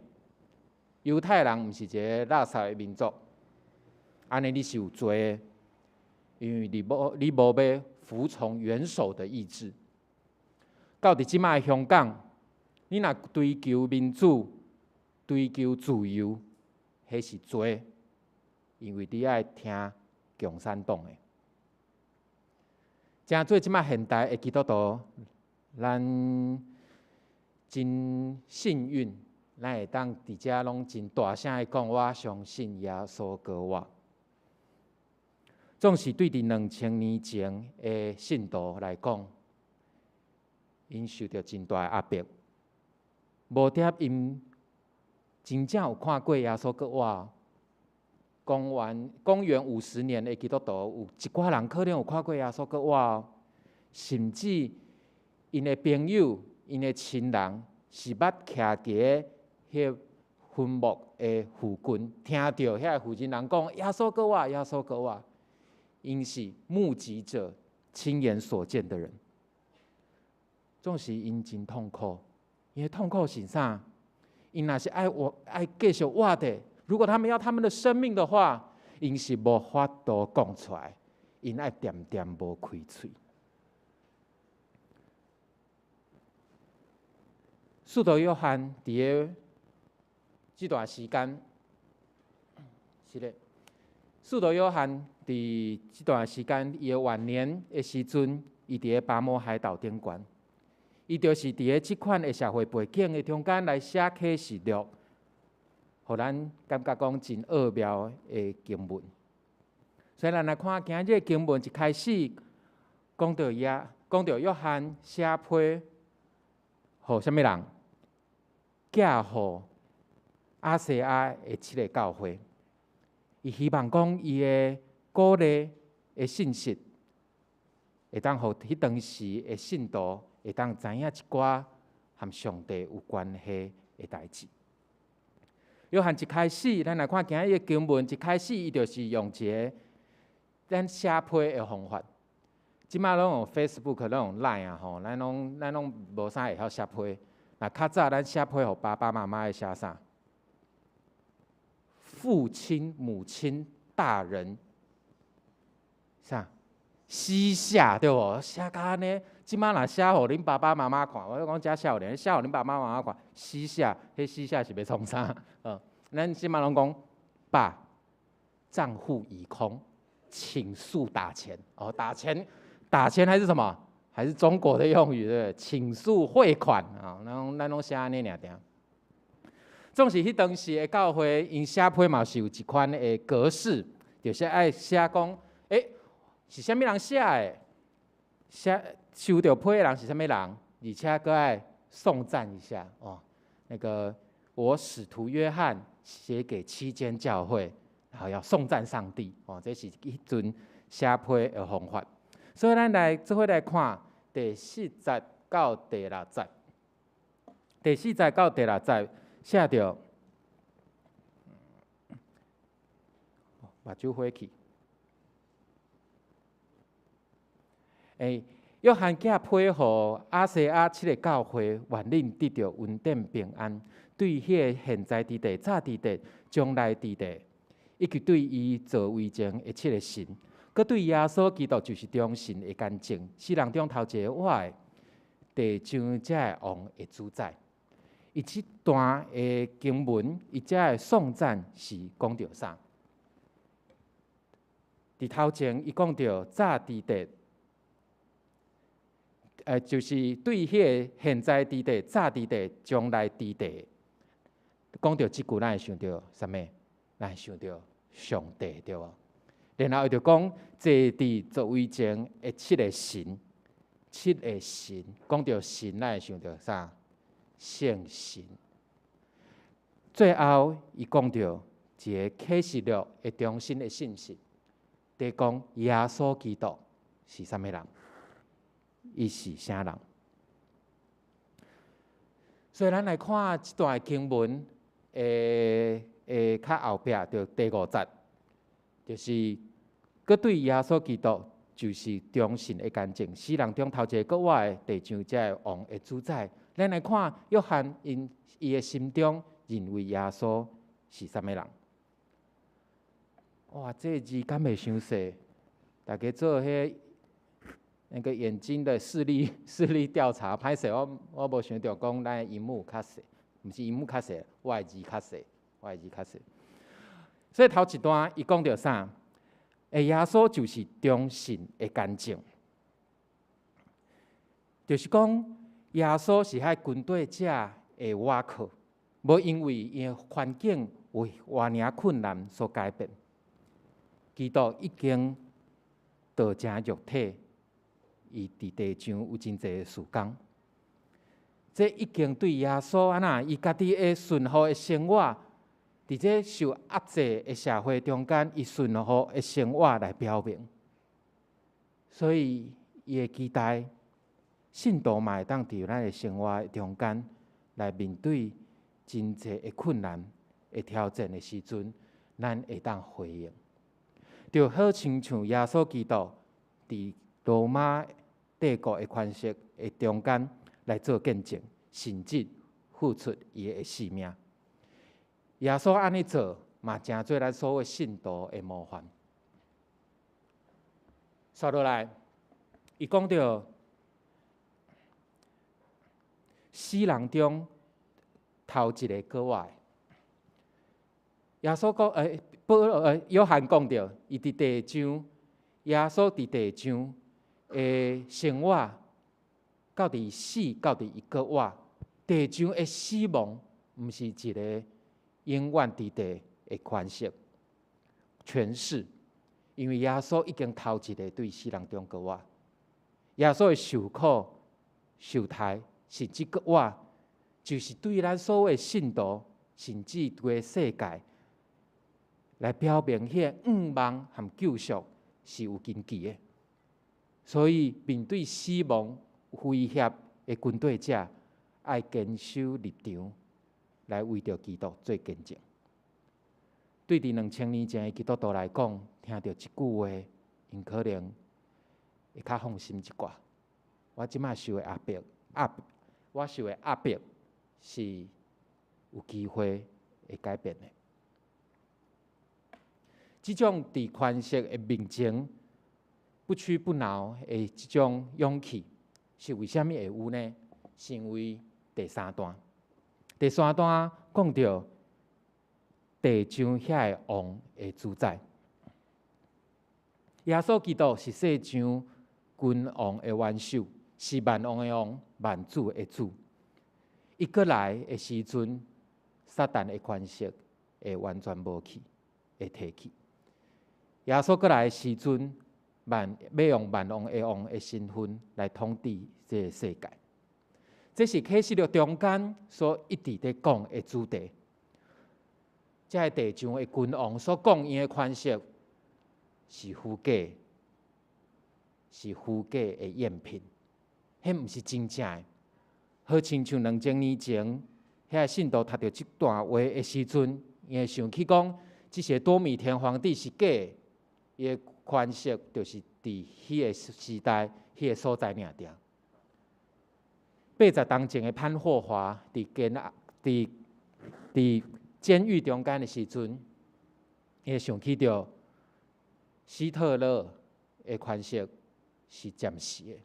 犹太人毋是一个垃圾的民族，安尼你是有罪的，因为你无要服从元首的意志。到伫即摆香港，你若追求民主、追求自由，迄是罪，因为你爱听共产党的。正做即摆现代的基督徒，咱。真幸运，咱会当伫遮拢真大声的讲，我相信耶稣搁活。总是对伫2000年前的信徒来讲，因受到真大的压迫，无得因真正有看过耶稣搁活。公元50年的基督徒，有一寡人可能有看过耶稣搁活，甚至因的朋友。因的亲人是捌徛伫迄坟墓的附近，听到遐个附近人讲耶稣搁活，耶稣搁活，因是目击者，亲眼所见的人。总是因真痛苦，因为痛苦是啥？因若是爱继续活的，如果他们要他们的生命的话，因是无法度讲出来，因爱点点无开嘴。使徒约翰伫个这段时间，是咧。使徒约翰伫这段时间，伊个晚年的时阵，伊伫个拔摩海岛顶悬，伊就是伫个即款的社会背景的中间来写启示录，互咱感觉讲真奥妙的经文。所以咱来看今日的经文一开始讲到约翰写批，互什么人？寄互亚细亚的7个教会，伊希望讲伊的鼓励的信息，会当互迄当时的信徒会当知影一寡和上帝有关系的代志。约翰一开始，咱来看今日的经文，一开始伊就是用一个咱写批的方法。即摆拢用 Facebook， 拢用 Line 啊吼，咱拢无啥会晓写批。那较早咱写批互爸爸妈妈的写啥？父亲、母亲、大人，啥？膝下对无？写甲安尼，即摆若写互恁爸爸妈妈看，我讲遮写互恁，写互恁爸爸妈妈看，膝下，迄膝下是要创啥？咱即摆拢讲爸，账户已空，请速打钱。哦，打钱还是什么？还是中国的用语，对不对？请速汇款啊！咱拢写安尼尔定。总是迄当时的教会，因写批嘛是有一款的格式，就是爱写讲，是啥物人写的？收到批的人是啥物人？而且搁爱颂赞一下哦。那个我使徒约翰写给7间教会，然后要颂赞上帝哦，这是迄阵写批的方法。所以咱来做伙来看第40到第60，第40到第60写着，目睭火去。约翰寄批互亚细亚7个教会，愿恁得到稳定平安，对迄个现在之地、早之地、将来之地，以及对伊做为前的7个神。佮对耶稣基督就是中神的干净，世人中头一个我的地上遮的王的主宰。伊这段的经文，伊遮的颂赞是讲到啥？伫头前，伊讲到早之地，就是对迄个现在之地、早之地、将来之地，讲到即句，咱会想到啥物？咱会想到上帝，对无？然后伊就讲坐伫作为前的7个神，7个神，讲到神，咱会想到啥？圣神。最后，伊讲到一个启示录的中心的信息，伫讲耶稣基督是啥物人？伊是啥人？所以咱来看这段经文，较后壁就第5节，就是佮对耶稣基督就是中神的干净，世人中头一个我的地上遮的王的主宰。咱来看约翰伊的心中认为耶稣是啥物人？哇，这字敢袂伤细？大家做那个眼睛的视力调查，歹势我无想到讲咱的荧幕较细，毋是荧幕较细，我的字较细，所以头一段伊讲到啥？耶稣就是中神的干净，就是讲耶稣是迄军队者的瓦靠，无因为伊的环境为偌尔困难所改变。基督已经道成肉体，伊伫地上有真侪事工，这已经对耶稣安那伊家己的顺服的生活。伫这受压制的社会中间，伊顺服的生活来表明，所以伊会期待信徒嘛会当伫咱的生活中间来面对真侪的困难、的挑战的时阵，咱会当回应。就好亲像耶稣基督伫罗马帝国的权势的中间来做见证，甚至付出伊的性命。耶稣安尼做，嘛真做咱所有信徒的模范。刷落来，伊讲到死人中头一个过我的。耶稣讲，约翰讲到，伊伫地上，耶稣伫地上的生活，到伫死，到伫伊过我，地上的死亡，毋是一个永远伫地的权势，因为耶稣已经头一个对世人中过我，耶稣的受苦、受害，甚至过我，就是对咱所有的信徒，甚至对世界，来表明迄个望和救赎是有根基的。所以面对死亡威胁的军队者，爱坚守立场。来为着基督做见证。对伫2000年前的基督徒来讲，听到即句话，因可能会较放心一寡。我即摆受的压迫，我受的压迫是有机会会改变的。这种伫宽恕的面前不屈不挠的这种勇气，是为什么会有呢？是因为第三段，第三段讲到地上遐个王的主宰，耶稣基督是世上君王的元首，是万王的王，万主的主。伊过来的时阵，撒旦的权势会完全无去，会摕去。耶稣过来的时阵，要用万王的王的身份来统治这个世界。这是启示录中间所一直在讲的主题。这个地上的君王所讲伊的权势是虚假，是虚假的赝品，迄毋是真正的。好亲像2000年前，遐信徒读到这段话的时阵，伊会想起讲，这些多米田皇帝是假的，伊的权势就是伫迄个时代、迄个所在尔定。80当前的潘霍华伫监狱中间的时阵，伊会想起到希特勒的权势是暂时的。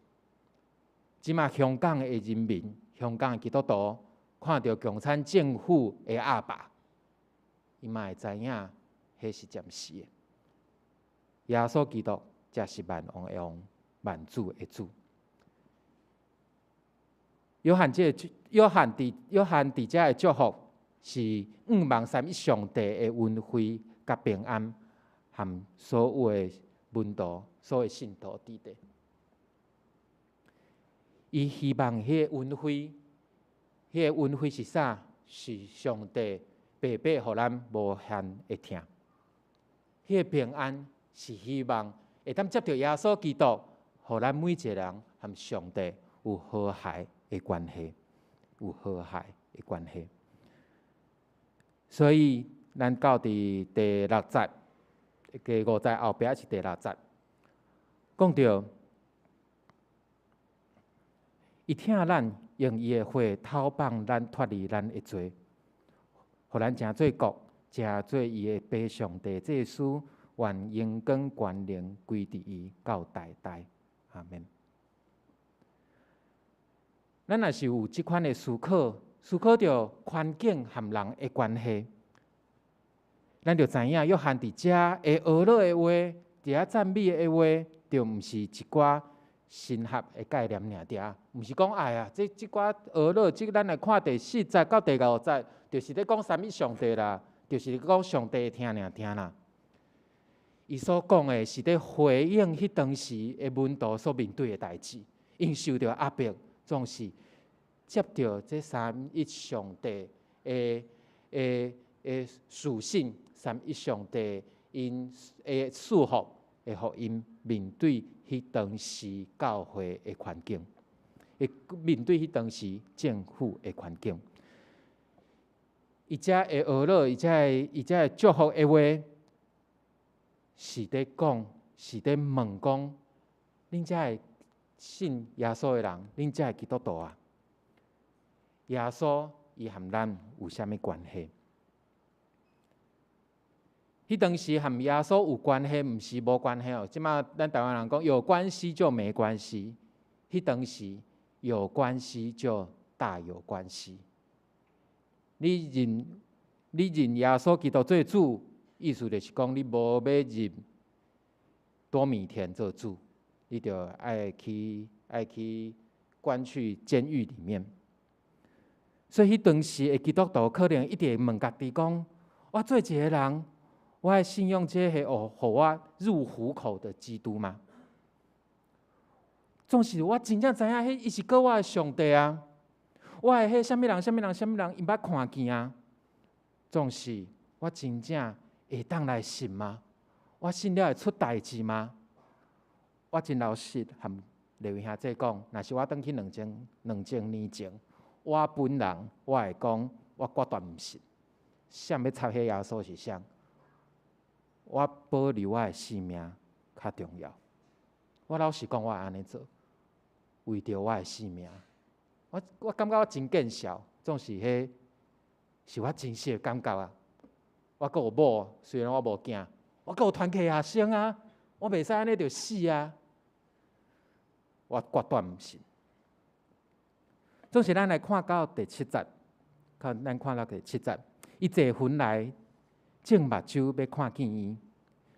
即马香港的人民、香港的基督徒看到共产政府的压霸，伊嘛会知影，迄是暂时的。耶稣基督才是万王的王、万主的主。约翰伫遮的祝福是5万3一上帝的恩惠甲平安，含所有的门徒、所有信徒伫地。伊希望迄个恩惠，迄个恩惠是啥？是上帝白白互咱无限的听。迄个平安是希望会当接到耶稣基督，互咱每一个人和上帝有和谐的关系，有和谐的关系。所以，咱到第6节，第5节后壁是第6节，讲到伊听咱用伊的话讨放咱脱离咱的罪，互咱成做国，成做伊的爸上帝祭司，愿荣光权能归伫伊到代代。阿免。咱若是有即款的思考着环境和人的关系，咱就知影约翰伫遮会学落的话，伫遐赞美的话，就毋是一寡神学的概念尔定，毋是讲哎呀，这寡学落，咱来看第4节到第5节，就是咧讲三一上帝啦，就是咧讲上帝听尔听啦。伊所讲的是咧回应迄当时的门徒所面对的代志，因受到压迫。总是接到这三一上帝的属性，三一上帝因的祝福，会互因面对迄当时教会的环境，会面对迄当时政府的环境。伊遮会学落，伊遮会祝福的话，是咧讲，是咧问讲，恁遮会信耶稣的人，恁才会基督徒啊？耶稣伊和咱有啥物关系？迄当时和耶稣有关系，毋是无关系哦。即马咱台湾人讲有关系就没关系，迄当时有关系就大有关系。你认耶稣基督做主，意思就是讲你无要认多米田做主。你就爱去关去监狱里面，所以迄当时的基督徒可能一直问家己讲：我做一个人，我的信仰这是互我入虎口的基督吗？总是我真正知影，迄伊是过我的上帝啊！我的迄什么人，伊捌看见啊！总是我真正会当来信吗？我信了会出代志吗？我真老实和刘兄姐讲，若是我转去2000年前，我本人我会讲，我决断毋信。谁要插迄耶稣是谁？我保留我的性命较重要。我老实讲，我安尼做，为着我的性命，我感觉我真见笑，总是迄是我真实的感觉啊。我阁有某，虽然我无囝，我阁有团契学生啊，我袂使安尼就死啊！我决断毋信。总是咱来看到第7节，咱看到第7节，伊坐魂来，种目睭要看见伊，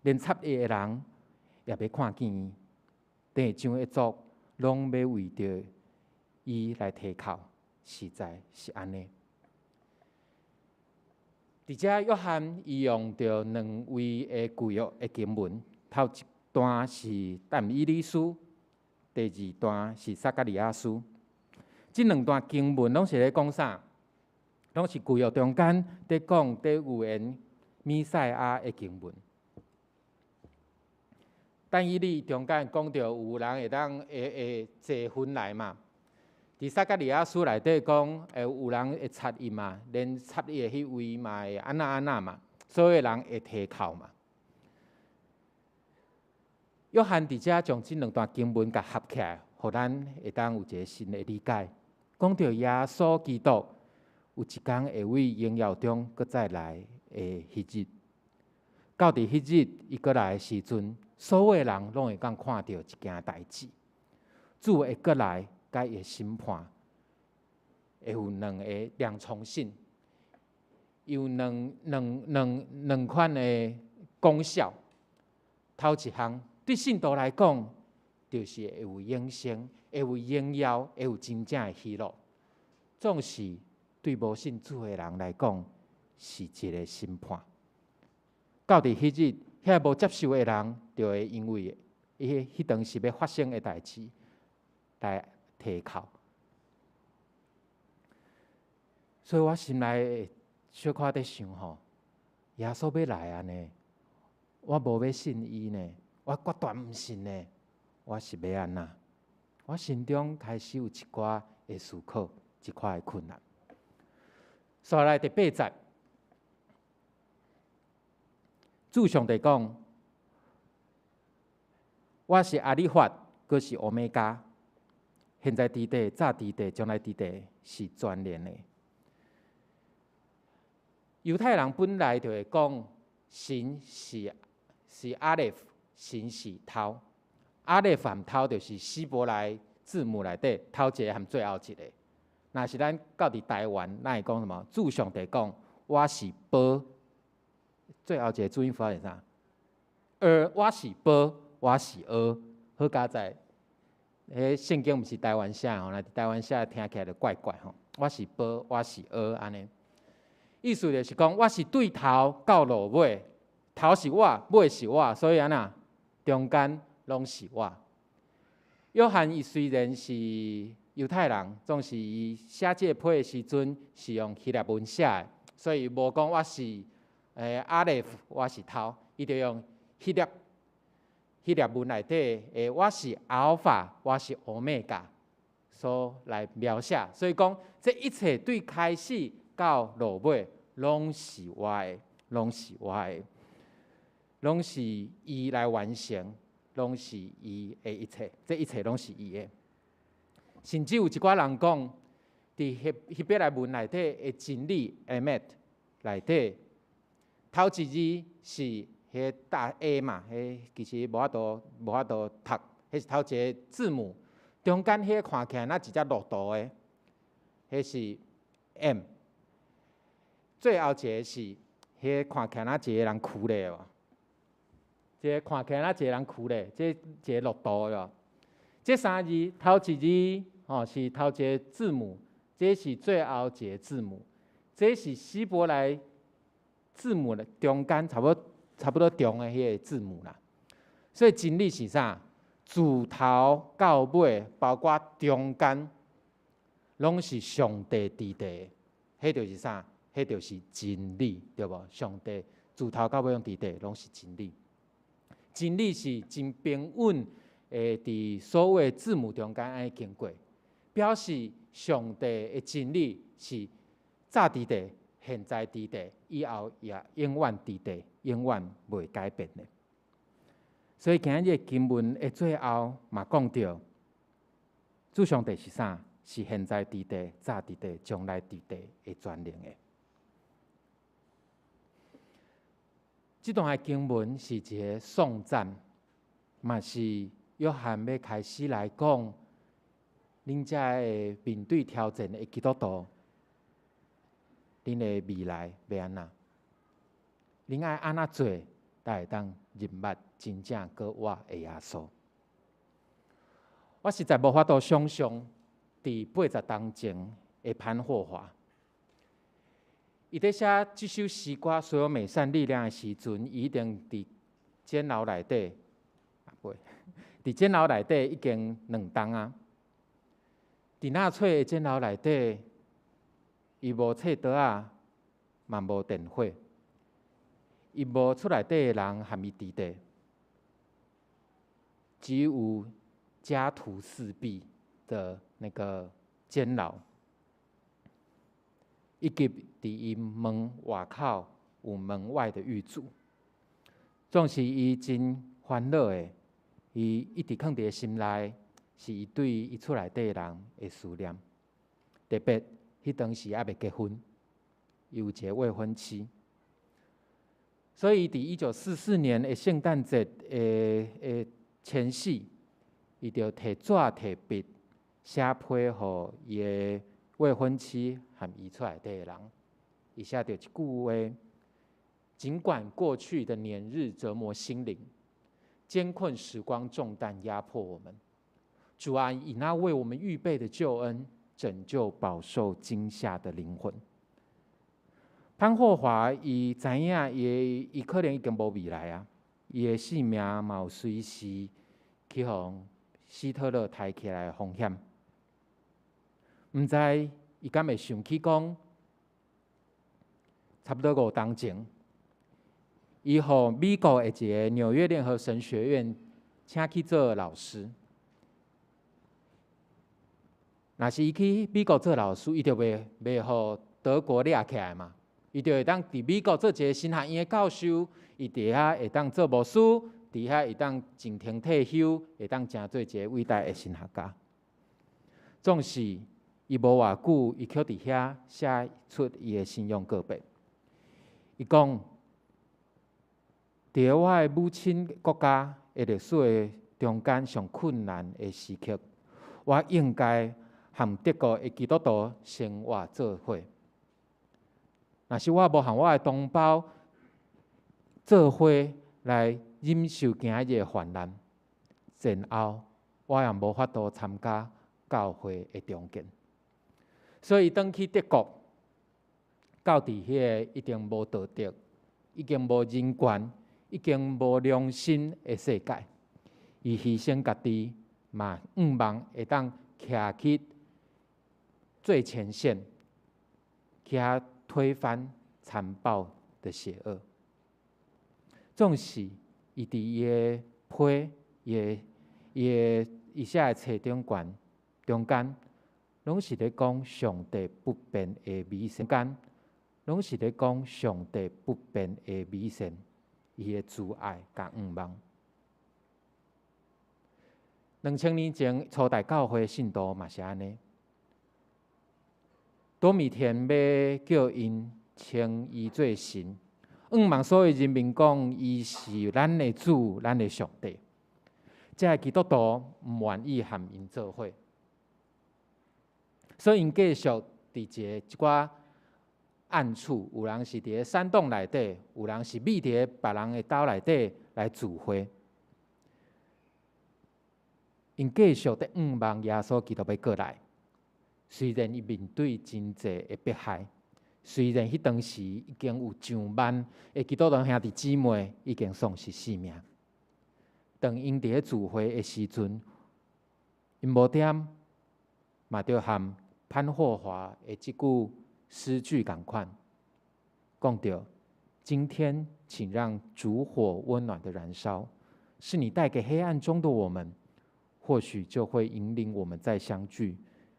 连插伊的人也要看见伊，地上一族拢要为着伊来提靠，实在是安尼。伫遮约翰伊用着2位的旧约的经文，头一段是但以理书，第2段是撒迦利亚书。这2段经文拢是咧讲啥？拢是旧约中间在讲在预言弥赛亚的经文。但以理中间讲到有人会当会坐魂来嘛？伫撒迦利亚书内底讲，有人会插伊嘛，连插伊的迄位嘛会安那嘛，所有人会提靠嘛。约翰伫遮将这2段经文甲合起来，互咱会当有一个新的理解。讲到耶稣基督有一天会为荣耀中搁再来的迄日，到伫迄日伊搁来的时阵，所有人拢会讲看到一件代志，主会搁来。甲伊的审判会有2重性，有两款的功效。头一项对信徒来讲，就是会有永生，会有荣耀，会有真正的喜乐。总是对无信主的人来讲，是一个审判。到伫迄日，遐无接受的人，就会因为迄当时要发生的代志来提靠，所以我心内小可在想吼，耶稣要来啊呢，我无要信伊呢，我决断毋信呢，我是要安那？我心中开始有一寡的思考，一寡的困难。所来第8节，主上帝讲，我是阿里法，佮是欧米伽。现在伫地，早伫地，将来伫地，是全联的。犹太人本来就会讲，神是阿列夫，神是头。阿列夫含头就是希伯来字母内底头一个含最后一个。若是咱到伫台湾，咱会讲什么？主上帝讲，我是宝，最后一个注音符号是啥？我是宝，我是好佳哉。圣经毋是台湾写吼，那台湾写听起来就怪怪吼。我是宝，我是安尼，意思就是讲，我是对头到落尾，头是我，尾是我，所以安那中间拢是我。约翰伊虽然是犹太人，总是伊写这批的时阵是用希腊文写的，所以无讲我是阿列夫，我是头，伊就用希腊文内底我是阿尔法，我是欧米伽，所来描写。所以讲，这一切对开始到落尾，拢是我的，拢是我的，拢是伊来完成，拢是伊的一切。这一切拢是伊的。甚至有一寡人讲，伫希伯来文内底的真理 emet 内底，头一字是。迄大 A 嘛，迄其实无法度读，迄是头一个字母，中间迄看起来那一只骆驼的，迄是 M， 最后一个是迄看起来那一个人哭咧哦，这看起来那一个人哭咧，这一个骆驼哟。这3字头一字是头一个字母，这是最后一个字母，这是希伯来字母的中间差不多中的迄个字母啦，所以真理是啥？自头到尾，包括中间，拢是上帝伫地，迄就是啥？迄就是真理，对无？上帝自头到尾用伫地，拢是真理。真理是真平稳伫所有字母中间安尼经过，表示上帝的真理是早伫地。现在伫地，以后也永远伫地，永远袂改变的。所以今日经文的最后嘛讲到，主上帝是啥？是现在伫地、早伫地、将来伫地的全能的。这段的经文是一个颂赞，嘛是约翰要开始来讲，恁遮的面对挑战的基督徒，恁的未来要安怎？恁爱安怎做，才会当入捌真正过活的耶稣？我实在无法度想象，伫80当前的潘霍华，伊在写这首诗歌《所有美善力量》的时阵，伊一定伫监牢内底，伫监牢内底已经2冬啊。伫纳粹的监牢内底，伊无册桌啊，嘛无电火，伊无厝内底的人含伊伫地，只有家徒四壁的那个监牢。以及伫伊门外口有门外的狱卒，总是伊真烦恼的。伊一直藏伫心内，是伊对伊厝内底的人的思念。特别迄当时还未结婚，伊有一个未婚妻，所以伫1944年的圣诞节的前夕，伊就摕纸摕笔写批互伊的未婚妻和伊厝内底的人，伊写着一句话：尽管过去的年日折磨心灵，艰困时光重担压迫我们，主啊，以那为我们预备的救恩，拯救饱受惊吓的灵魂。潘霍华伊知影伊可能已经无未来啊，伊的性命嘛有随时去互希特勒抬起来的风险。毋知伊敢会想起讲，差不多5冬前，伊互美国的一个纽约联合神学院请去做老师。若是伊去美国做老师，伊就袂互德国掠起来嘛。伊就会当伫美国做一个神学院的教授，伊伫遐会当做牧师，伫遐会当静听退休，会当成做一个伟大的神学家。总是伊无偌久，伊却伫遐写出伊的信仰告白。伊讲：伫我的母亲国家的历史的中间上困难的时刻，我应该和德国的基督徒生活做伙。若是我无和我的同胞做伙来忍受今日的患难，然后我也无法度参加教会的重建。所以，转去德国，到伫迄个已经无道德、已经无人权、已经无良心的世界，伊牺牲家己，嘛希望会当徛去最前线，去遐推翻残暴的邪恶。总是伊伫伊的批、伊写的册中间，拢是咧讲上帝不变的美善，拢是咧讲上帝不变的美善，伊的慈爱甲希望。2000年前初代教会信徒嘛是安尼。多米田要叫因称伊做神，希望所有人民讲伊是咱的主、咱的上帝。这个基督徒毋愿意和因做伙，所以因继续伫一寡暗处，有人是伫山洞内底，有人是秘伫别人的兜内底来聚会。因继续伫希望耶稣基督要过来。虽然伊面对真济的迫害，虽然迄当时已经有上万的基督徒兄弟姊妹已经丧失性命，当因伫咧聚会的时阵，因无点嘛着和潘霍华的即句诗句共款，讲着：今天请让烛火温暖的燃烧，是你带给黑暗中的我们，或许就会引领我们再相聚。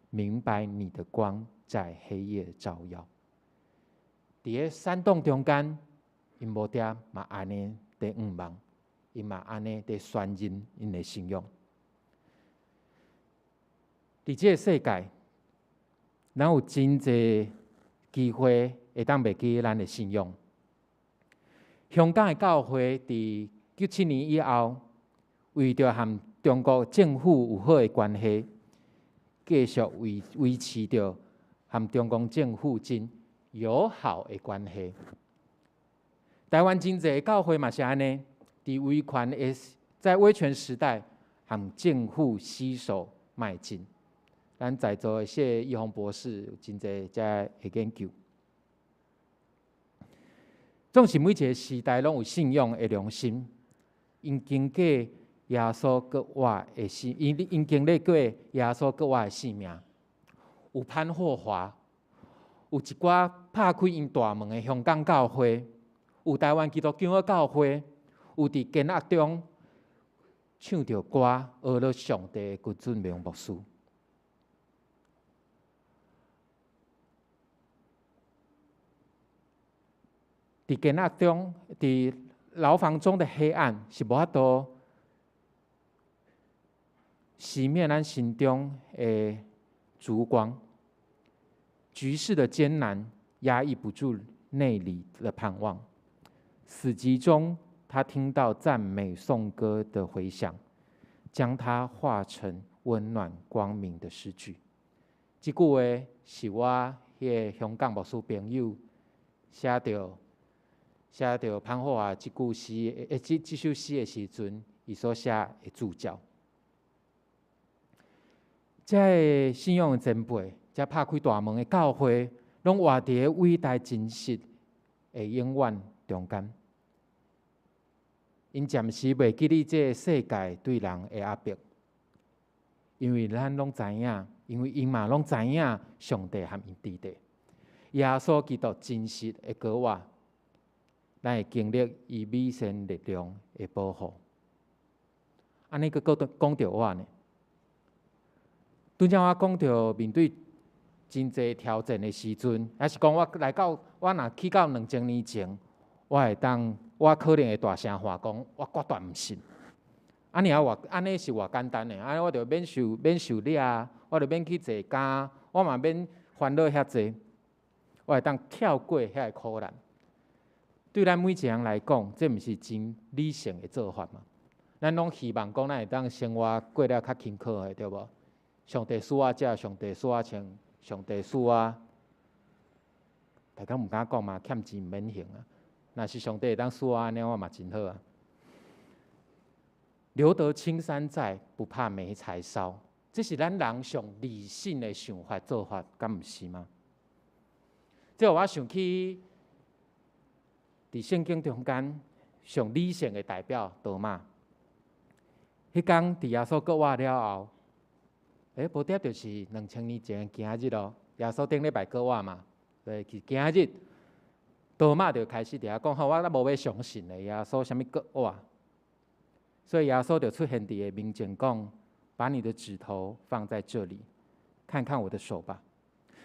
明白你的光在黑夜照耀。伫个山洞中间，因无点嘛安尼在希望，因嘛安尼在宣认因的信仰。伫这个世界，咱有真侪机会会当袂记咱的信用。香港的教会伫97年以后，为着和中国政府有好的关系，继续维持着和中国政府真友好的关系。台湾真侪教会嘛是安尼，在威权时代和政府携手迈进。咱在座的谢义宏博士有真侪遮会研究。总是每一个时代拢有信仰的良心，因经过耶稣搁活的生，因经历过耶稣搁活的生命，有潘霍华，有一寡拍开因大门的香港教会，有台湾基督教的教会，有伫监狱中唱着歌，学了上帝的君尊名牧师。伫监狱中，伫牢房中的黑暗是无法度熄灭咱心中的烛光。局势的艰难压抑不住内里的盼望。死寂中，他听到赞美颂歌的回响，将它化成温暖光明的诗句。这句话是我迄个香港牧师朋友写着潘霍华这首诗的时阵，伊所写的注脚。这信仰的前辈，这拍开大门的教会，拢活伫伟大真实的永远中间。因暂时袂记哩这世界对人的压迫，因为咱拢知影，因为因嘛拢知影上帝和因伫地。耶稣基督真实的国活，咱会经历伊美善力量的保护。安尼个讲到我呢？拄则我讲到面对真侪挑战的时阵，还是讲我若去到2000年前，我可能会大声话讲，我绝对毋信。安尼是偌简单的，安尼我就免受力啊，我就免去坐监，我嘛免烦恼遐济，我会当跳过遐个苦难。对咱每一个人来讲，这毋是真理性的做法嘛？咱拢希望讲咱会当生活过了较轻巧的，对无？上帝使我遮，上帝使我穿，上帝使我，大家毋敢讲嘛，欠钱毋免还啊。若是上帝会当使我安尼，我嘛真好啊。留得青山在，不怕没柴烧。这是咱人上理性的想法做法，敢毋是吗？这我想起伫圣经中间上理性的代表多马。迄天伫耶稣搁活了后，无跌就是2000年前今日咯。耶稣顶礼拜搁活嘛，所以今日多马就开始伫遐讲，好，我无要相信的耶稣啥物搁活。所以耶稣就出现伫个面前讲：“把你的指头放在这里，看看我的手吧，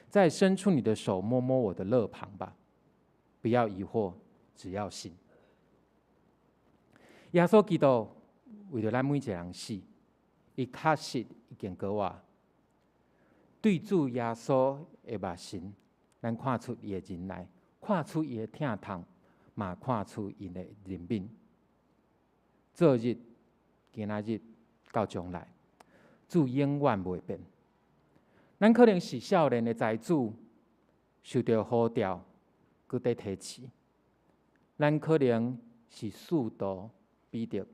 再伸出你的手摸摸我的肋旁吧，不要疑惑，只要信。”耶稣基督为着咱每一个人死，伊确实已经搁活。对主耶稣的目神，咱看出伊的忍耐，看出伊的疼痛，嘛看出伊的怜悯。昨日、今仔日到将来，主永远袂变。咱可能是少年的财主，受到呼召，搁在提市；咱可能是四道彼得，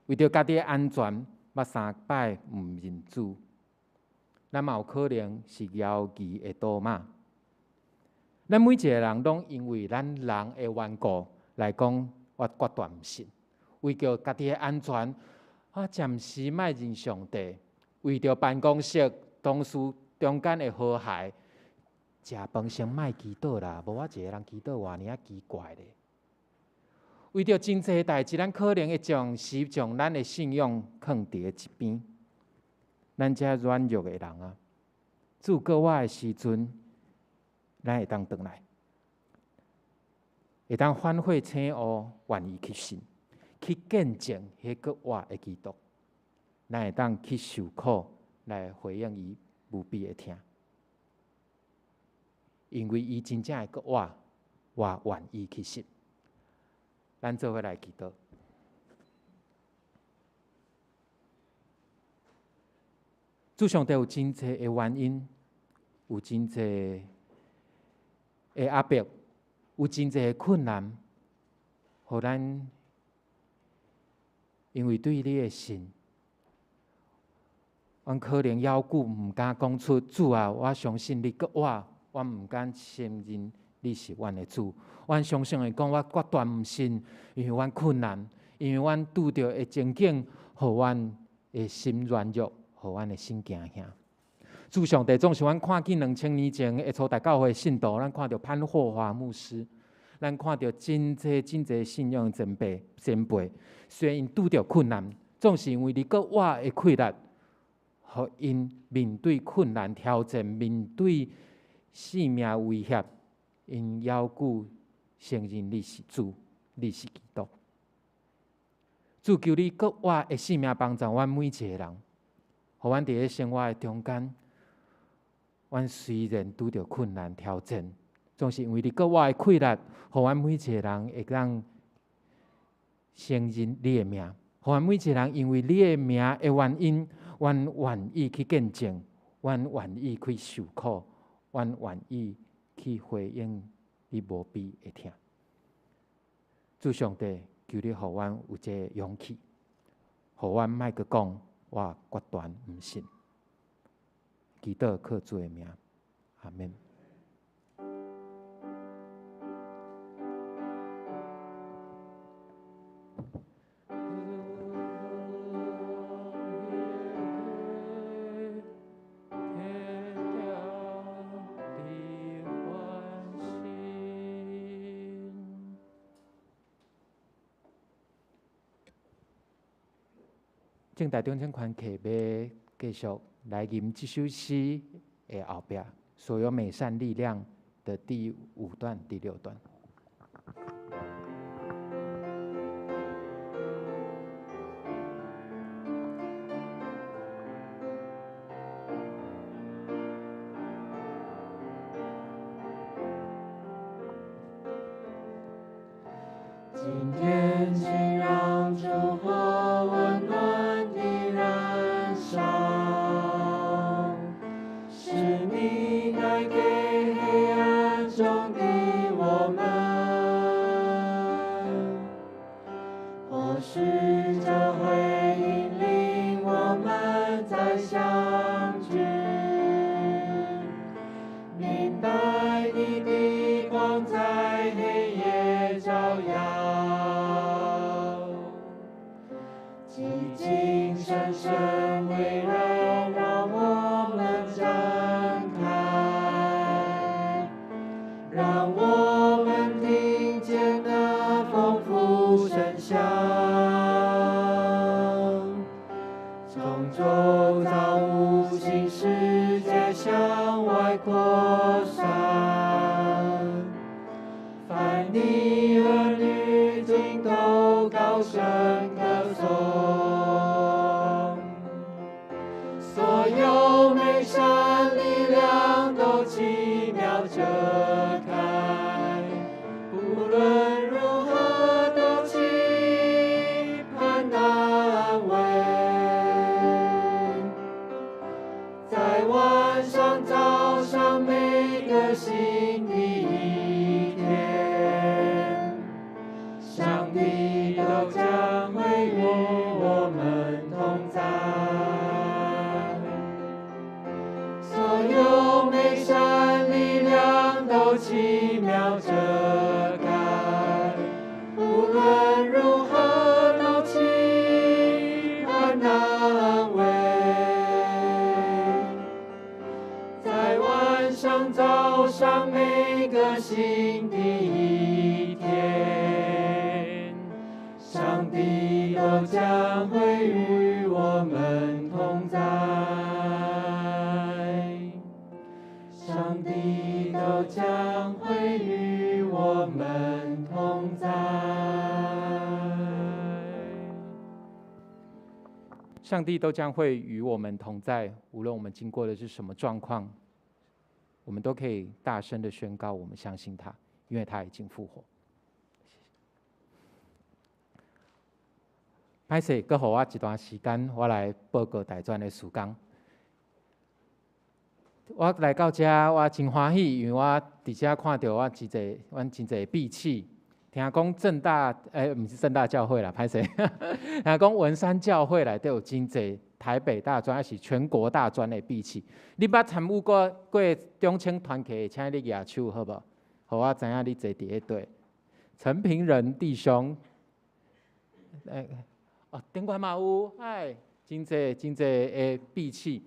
为着家己的安全，捌3摆毋认主；咱嘛有可能是摇旗的多马。咱每一个人拢因为咱人的缘故来讲，我绝对毋信。为着家己的安全，我暂时莫认上帝。为着办公室同事中间的和谐，食饭先莫祈祷啦，无我一个人祈祷偌尔奇怪咧。为着真济代志，咱可能会将咱的信仰放伫一边。咱这软弱的人啊，主搁活的时阵，咱会当回来，会当反悔醒悟，愿意去信。去见证迄个活的基督，咱会当去受苦来回应伊无比的听。因为伊真正会搁我愿意去信。咱做伙来祈祷。主上帝有真济的原因，有真济的压迫，有真济的困难，互咱因为对你的信，阮可能犹久毋敢讲出主啊，我相信你，搁我毋敢承认你是阮的主。阮常常会讲，我决断毋信，因为阮困难，因为阮拄着的情景，互阮的心软弱，互阮的心惊吓。主上帝总是阮看见2000年前的初代教会信徒，咱看到潘霍华牧师，咱看到真济信仰前辈，虽然因拄着困难，总是因为你搁我的气力，互因面对困难挑战，面对性命威胁，因犹久承认你是主，你是基督。主求你搁我的性命帮助阮每一个人，互阮伫咧生活的中间，阮虽然拄着困难挑战，总是因为你搁我的气力，互阮每一个人会当承认你的名，互阮每一个人因为你的名的原因，阮愿意去见证，阮愿意去受苦，阮愿意去回应你无比的疼。主上帝，求你互阮有这个勇气，互阮莫阁讲我决断毋信。祈祷靠主的名，阿们。正大中正款客要继续来吟这首诗的后壁，所有美善力量的第5段、第6段。今天请让烛火温暖地燃烧，是你带给黑暗中的我们，或许这会引领我们再相聚，明白你的光在黑夜照耀。寂静深深围绕，让我们展开，让我们听见那丰富声响，从周遭无形世界向外扩散，凡你儿女尽都高声歌颂。所有美善力量都奇妙遮开，无论如何都期盼安慰。在晚上、早上每个新的一天，上帝都将会与我们同在。所有美善力量都奇妙遮盖，无论如何都期盼安慰。在晚上、早上每个新的一天，上帝都将会与我们同在。上帝都将会与我们同在。上帝都将会与我们同在，无论我们经过的是什么状况，我们都可以大声的宣告，我们相信他，因为他已经复活。歹势，搁互我一段时间，我来报告大专的事工。我来到这，我真欢喜，因为我伫遮看到阮真侪闭气。听讲正大，毋是正大教会啦，歹势。听讲文山教会内底有真侪台北大专，还是全国大专的闭气。你捌参与过中青团契，请你举手好无？互我知影你坐伫迄队。陈平仁弟兄，顶悬嘛有，真侪的闭气。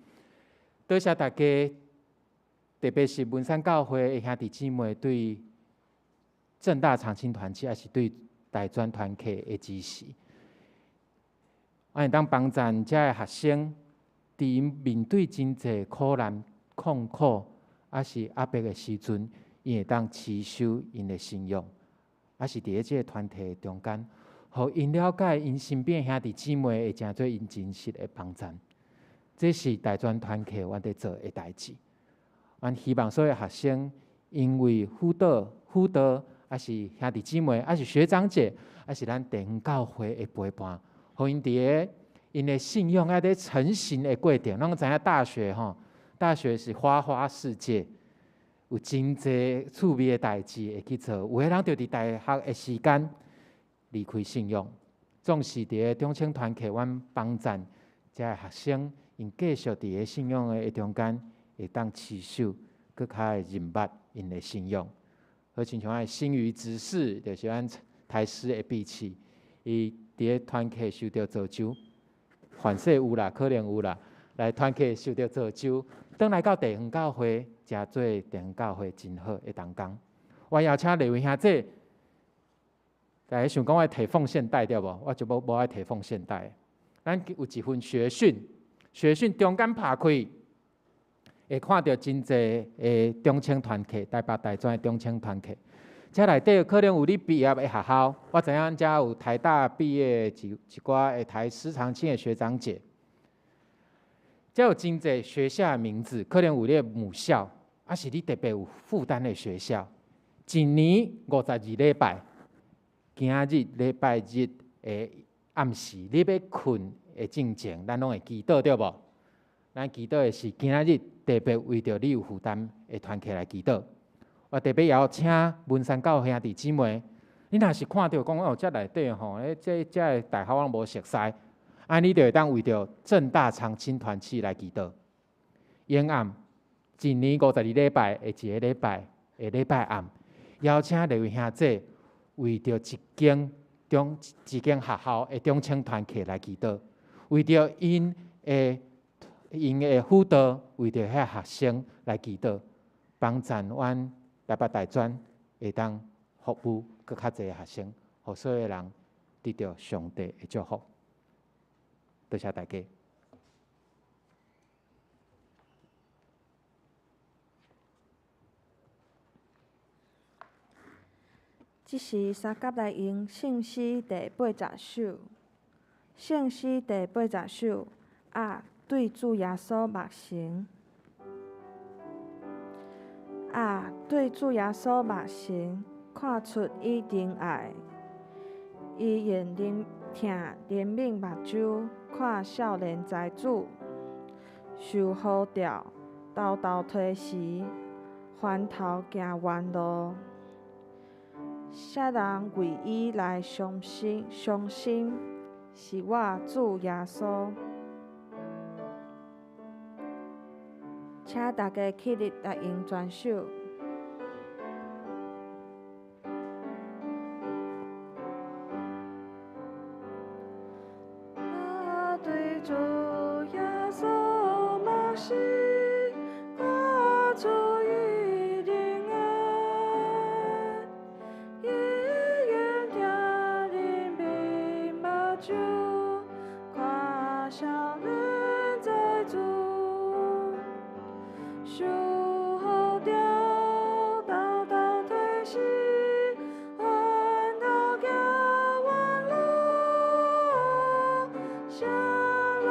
多谢大家，特别是文山教会的兄弟姊妹对正大长青团契，还是对大专团契的支持。我会当帮助遮的学生，伫因面对真侪苦难、困苦，还是压迫的时阵，因会当持守因的信仰，还是伫即个团体中间，互因了解因身边兄弟姊妹会成做因真实的帮助。这是大专团契我伫做的代志。我希望所有学生因为辅导，还是兄弟姊妹，还是学长姐，还是咱地方教会的陪伴，互因伫个因的信仰在成型的过程。咱知影大学是花花世界，有真侪趣味的代志会去做。有个人就伫大学的时间离开信仰，总是伫个中青团契，阮帮助遮个学生，因继续伫个信仰的中间，会当持守，更较会认捌因的信仰。好亲像新余执事，就是咱台师的闭气，伊伫个团契受到造就，凡世有啦，可能有啦，来团契受到造就，转来到地方教会，诚做地方教会真好的同工。我邀请两位兄弟，大家想讲我摕奉献袋对无？我就无爱摕奉献袋。咱有一份学训中间拍开。会看到真侪的中青团契，台北大专的中青团契，遮内底可能有你毕业的学校，我知影遮有台大毕业一寡的台师长青的学长姐，遮有真侪学校的名字，可能有你的母校，还是你特别有负担的学校。一年52礼拜，今日礼拜日的暗时，你要困的进前，咱拢会祈祷对无？咱祈祷的是今日特别为着你有负担的团契来祈祷。我特别邀请文山教兄弟姊妹，你若是看到讲哦，遮内底吼，这的大校我无熟悉，你就会当为着正大长青团契来祈祷。永暗一年52礼拜的一个礼拜的礼拜暗，邀请两位兄弟为着一间学校的中青团契来祈祷，为着因的辅导，为着遐学生来祈祷，帮助阮台北大专会当服务更较侪学生，互所有人得到上帝的祝福。多谢大家。这是三甲内用圣诗第80首，圣诗第80首对主耶稣目神，对主耶稣目神，看出伊仁爱，伊用疼怜悯目睭，看少年财主，受呼召，豆豆提时，翻头行弯路，啥人为伊来伤心，是我主耶稣。请大家起立来用全首。对主耶稣目神，看出伊仁爱，伊用疼怜悯目睭，看少年财主。受呼召，豆豆提时，翻头行弯路，啥人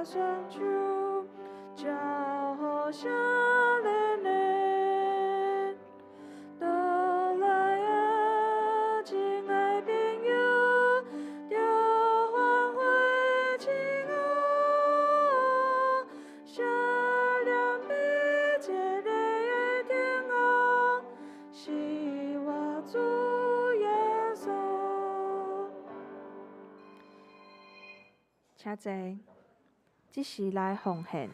双手，照好少年的，倒来啊，亲爱朋友，着反悔亲我，想念你一个的天后，是我主耶稣。请坐，即时来奉献。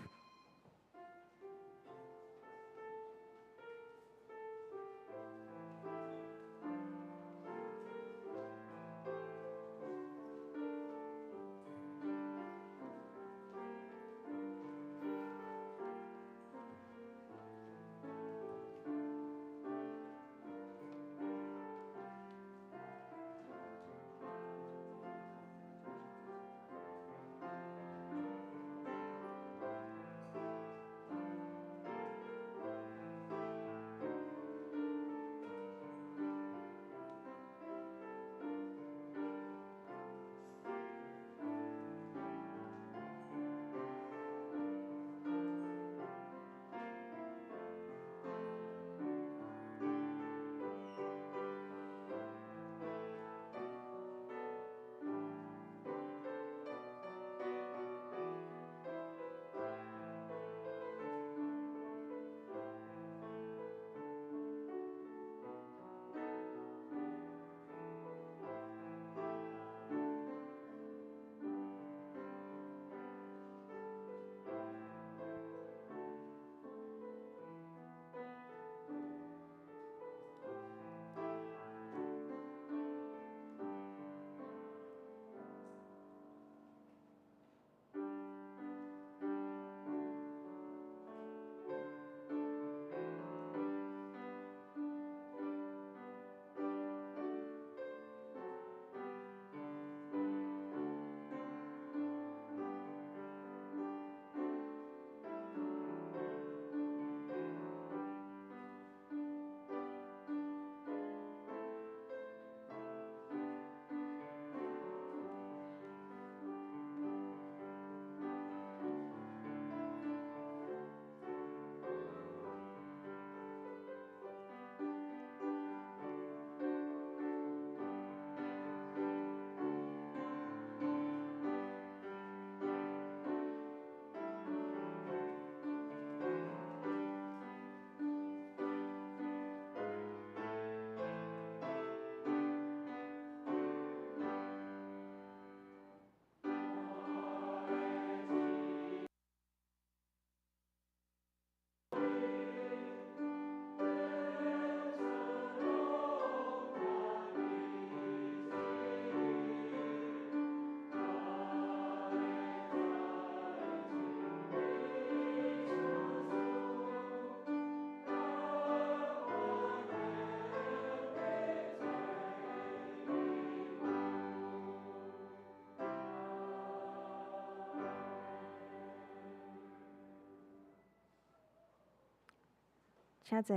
请坐。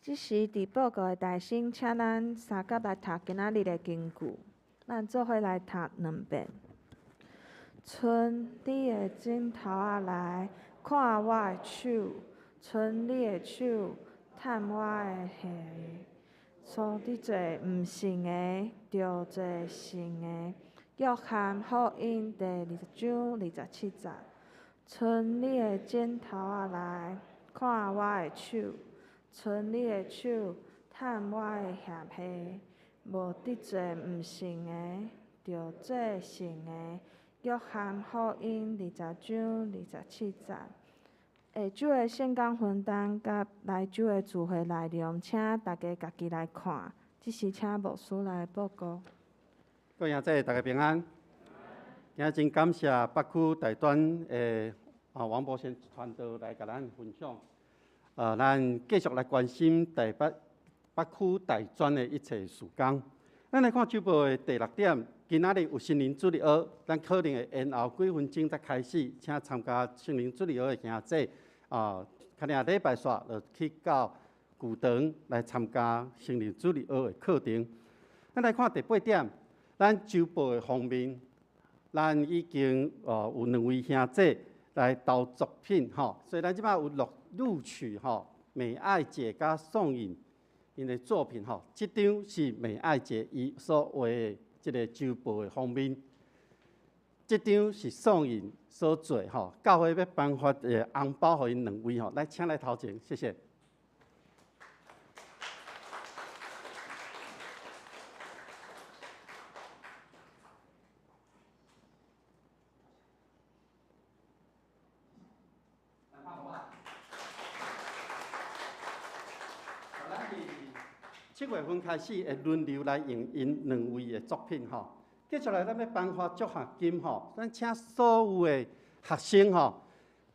即时伫报告的大声，请咱三甲来读今仔日的经句，咱做伙来读2遍。伸你的指头仔来看我的手，伸你的手探我的下个。所你做毋信的，着做信的。约翰福音第20章27节。伸你的指头仔来看我的手，伸你的手探我的下体。无得做毋信的，着做信的。约翰福音20章27节。下主的圣工分担甲来主的聚会内容，请大家家己来看。即时请牧师来报告。各位兄弟，大家平安。今日真感谢北区大专的王博先传道来甲咱分享。咱继续来关心北区大专的一切事工。咱来看周报的第6点，今仔日有心灵主日学，咱可能会延后几分钟才开始，请参加心灵主日学的兄弟，可能礼拜煞就去到旧堂来参加心灵主日学的课程。咱来看第8点，咱周报的封面咱已经有2位兄弟来投作品吼，所以咱即摆有录取吼美爱姐甲宋颖因的作品吼，即张是美爱姐伊所画的即个周报的封面，即张是宋颖所做吼。教会要颁发的红包互因2位吼，来请来头前，谢谢。7月份开始会轮流来用因2位的作品吼。接下来咱要颁发奖学金吼，咱请所有的学生吼，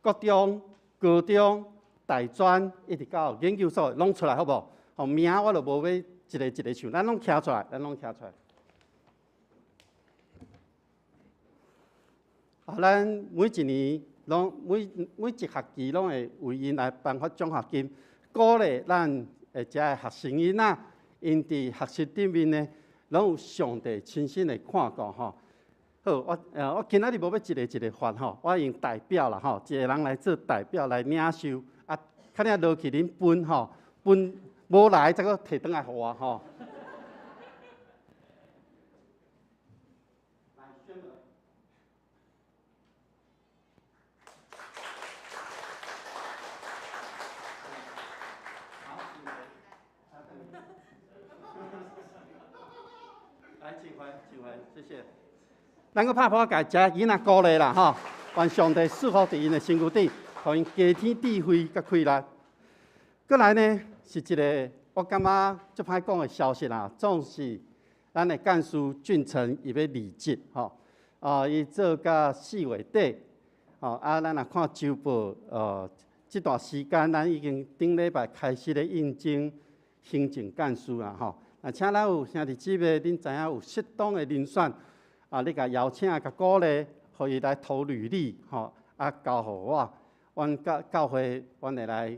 国中、高中、大专一直到研究所拢出来好无？吼名我就无要一个一个唱，咱拢徛出来，咱拢徛出来。咱每一年拢每一学期拢会为因来颁发奖学金，鼓励咱遮个学生囡仔，因伫学习顶面呢，拢有上帝亲身来看顾吼。好，我今仔日无要一个一个发吼，我用代表啦吼，一个人来做代表来领收，啊，较领落去恁分吼，分无来再搁摕转来互我吼。来，请回，谢谢。咱个拍拍家遮囡仔鼓励啦吼，愿上帝赐福伫因的身躯顶，互因加添智慧甲开力。过来呢，是一个我感觉足歹讲的消息啦，总是咱的干事俊成伊要离职吼，伊做到4月底，咱若看周报，这段时间咱已经顶礼拜开始咧应征行政干事啦吼。请咱有兄弟姊妹，恁知影有适当的人选，你甲邀请、甲鼓励，互伊来投履历，交互我，阮教会阮会来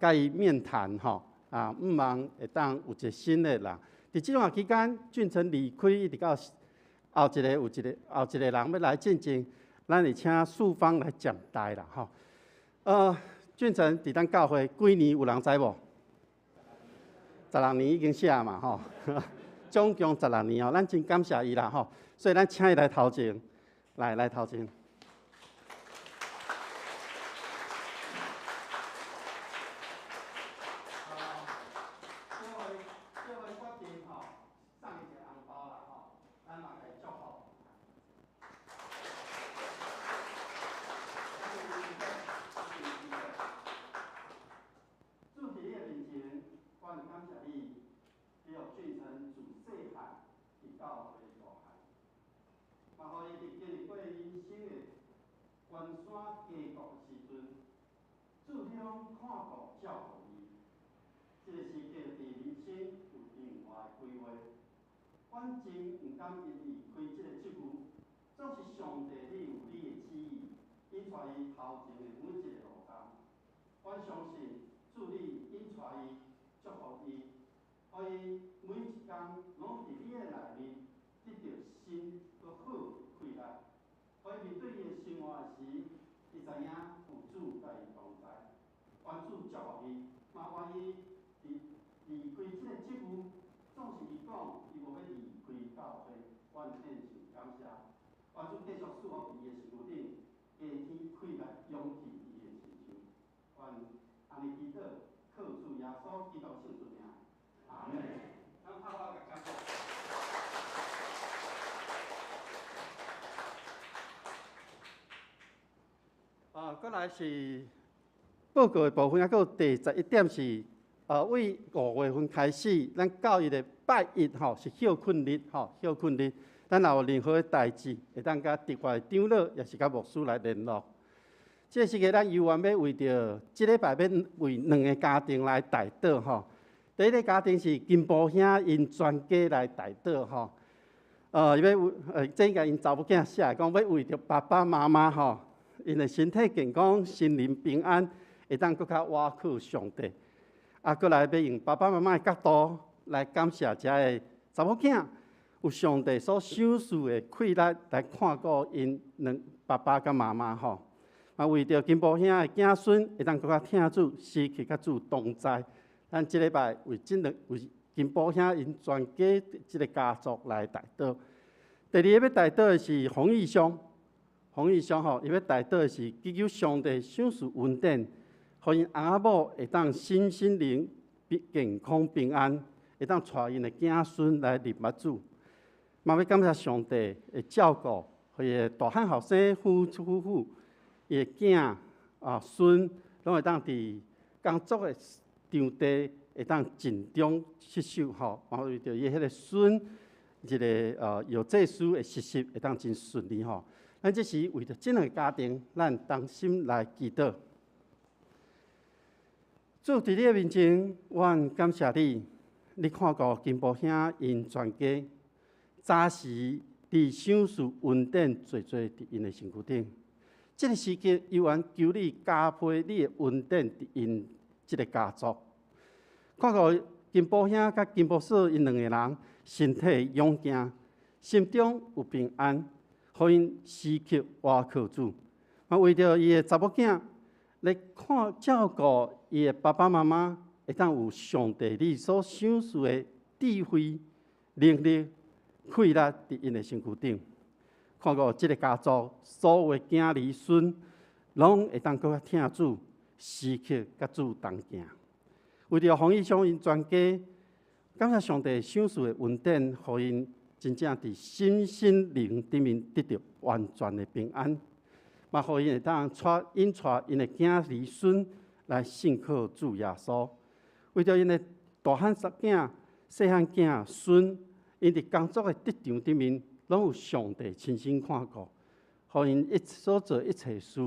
甲伊面谈毋茫会当有一个新的人。伫即段期间，俊成离开，一直到后一个人要来见证，咱会请素芳来讲台啦吼。俊成伫咱教会几年有人知无？16年已经写嘛吼，总共16年咱真感谢伊啦吼，所以咱请伊来头前，来头前。阮真毋甘因离开即个职务，总是上帝你有你的旨意，引带伊头前的每一个路程。阮相信主你引带伊，祝福伊，互伊每一天拢伫你的内面得到新搁好的快乐。互伊面对伊的生活时，伊知影有主甲伊同在。愿主祝福伊，嘛愿伊离开即个职务。总是伊讲，伊无要离开教会，阮献上感谢。愿主继续赐福伊的身躯顶，加添快乐勇气伊的身上。愿安尼祈祷，靠主耶稣基督圣主名。阿门。咱拍拍个感谢。过来是报告的部分，还有第11点是。为5月份开始，咱教育的拜1吼是休困日休困日。咱若有任何的代志，会当甲伫外长老，也是甲牧师来联络。这时个咱犹原要为着即礼拜要为2个家庭来代祷吼。第一个家庭是金宝兄因全家来代祷吼。伊要这个因查某囝写讲要为着爸爸妈妈吼，因的身体健康、心灵平安，会当搁较倚靠上帝。过来要用爸爸妈妈的角度来感谢遮个查某囝，有上帝所赏赐的气力来看顾因两爸爸甲妈妈吼。啊，为着金宝兄的子孙会当搁较听主，时刻甲主同在。咱即礼拜为金宝兄因全家即个家族来代祷。第二个要代祷的是洪义兄，洪义兄吼，伊要代祷的是祈求上帝赏赐稳定，互因翁仔某会当身心灵健康平安，会当带因的子孙来入捌主。嘛要感谢上帝的照顾，互伊的大汉后生夫妇。伊个囝孙，拢会当伫工作的场地会当尽忠职守吼，然后为着伊迄个孙一个有证书的实习会当真顺利吼。咱这是为着这两个家庭，咱同心来祈祷。主伫你的面前，阮感谢你，你看顾金宝兄因全家，早时你赏赐稳定做伫因的身躯顶。这个时刻，犹原求你加倍你的稳定伫因这个家族，看顾金宝兄甲金宝嫂因两个人身体勇健，心中有平安，互因时刻倚靠主。啊，为着伊的查某囝来照顾伊的爸爸妈妈，会当有上帝你所赏赐的智慧、能力、气力伫因的身躯顶。看顾即个家族所有的囝儿孙，拢会当搁较听主，时刻甲主同行。为着洪义兄因全家，感谢上帝赏赐的稳定，互因真正伫身心灵顶面得到完全的平安，嘛互因会当带因的囝儿孙来信靠主耶稣。为着因的大汉囝、细汉囝孙，因伫工作的职场顶面。拢有上帝亲身看顾，互因所做一切事，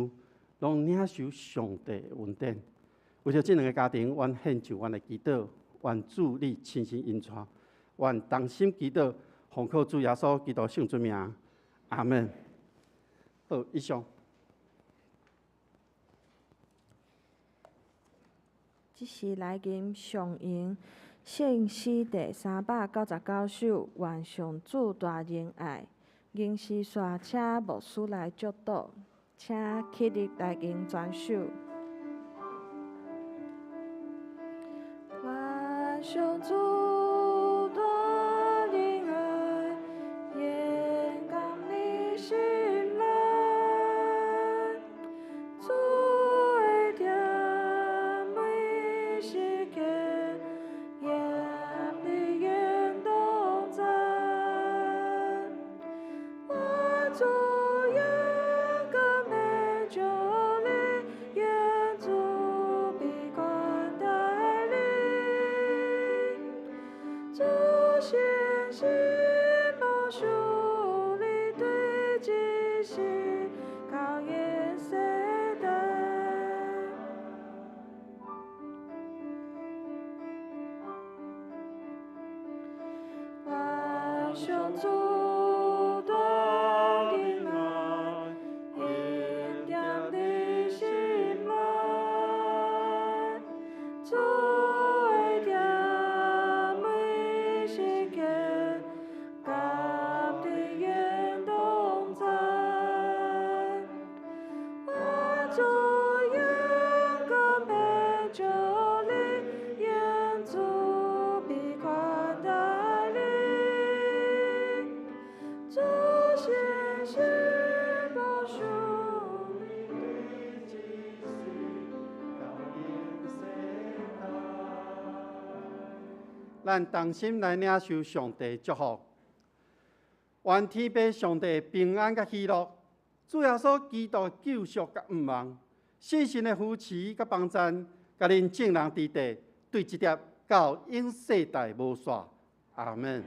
拢领受上帝的恩典。为着这两个家庭，阮献上阮的祈祷，愿主你亲身引带，愿同心祈祷，奉靠主耶稣基督圣尊名，阿门。好，以上。即是来吟上吟圣诗第399首，愿上主大仁爱。吟诗煞请牧师来祝祷，请起立来吟全首。愿上主大仁爱，延感你心来，主的甜美时刻。主眼光的救力，愿主闭关带领，主显心保守你对己心，考验谁的？万上主。咱同心来领受上帝祝福，愿天父上帝平安甲喜乐，主耶稣基督救赎甲毋忘，信心的扶持甲帮赞，甲恁正人之地，对一碟到永世代无煞。阿门。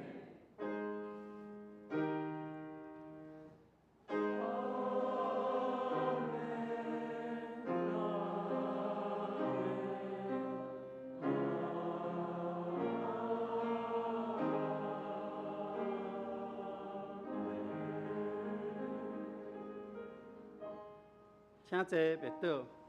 请坐，别倒。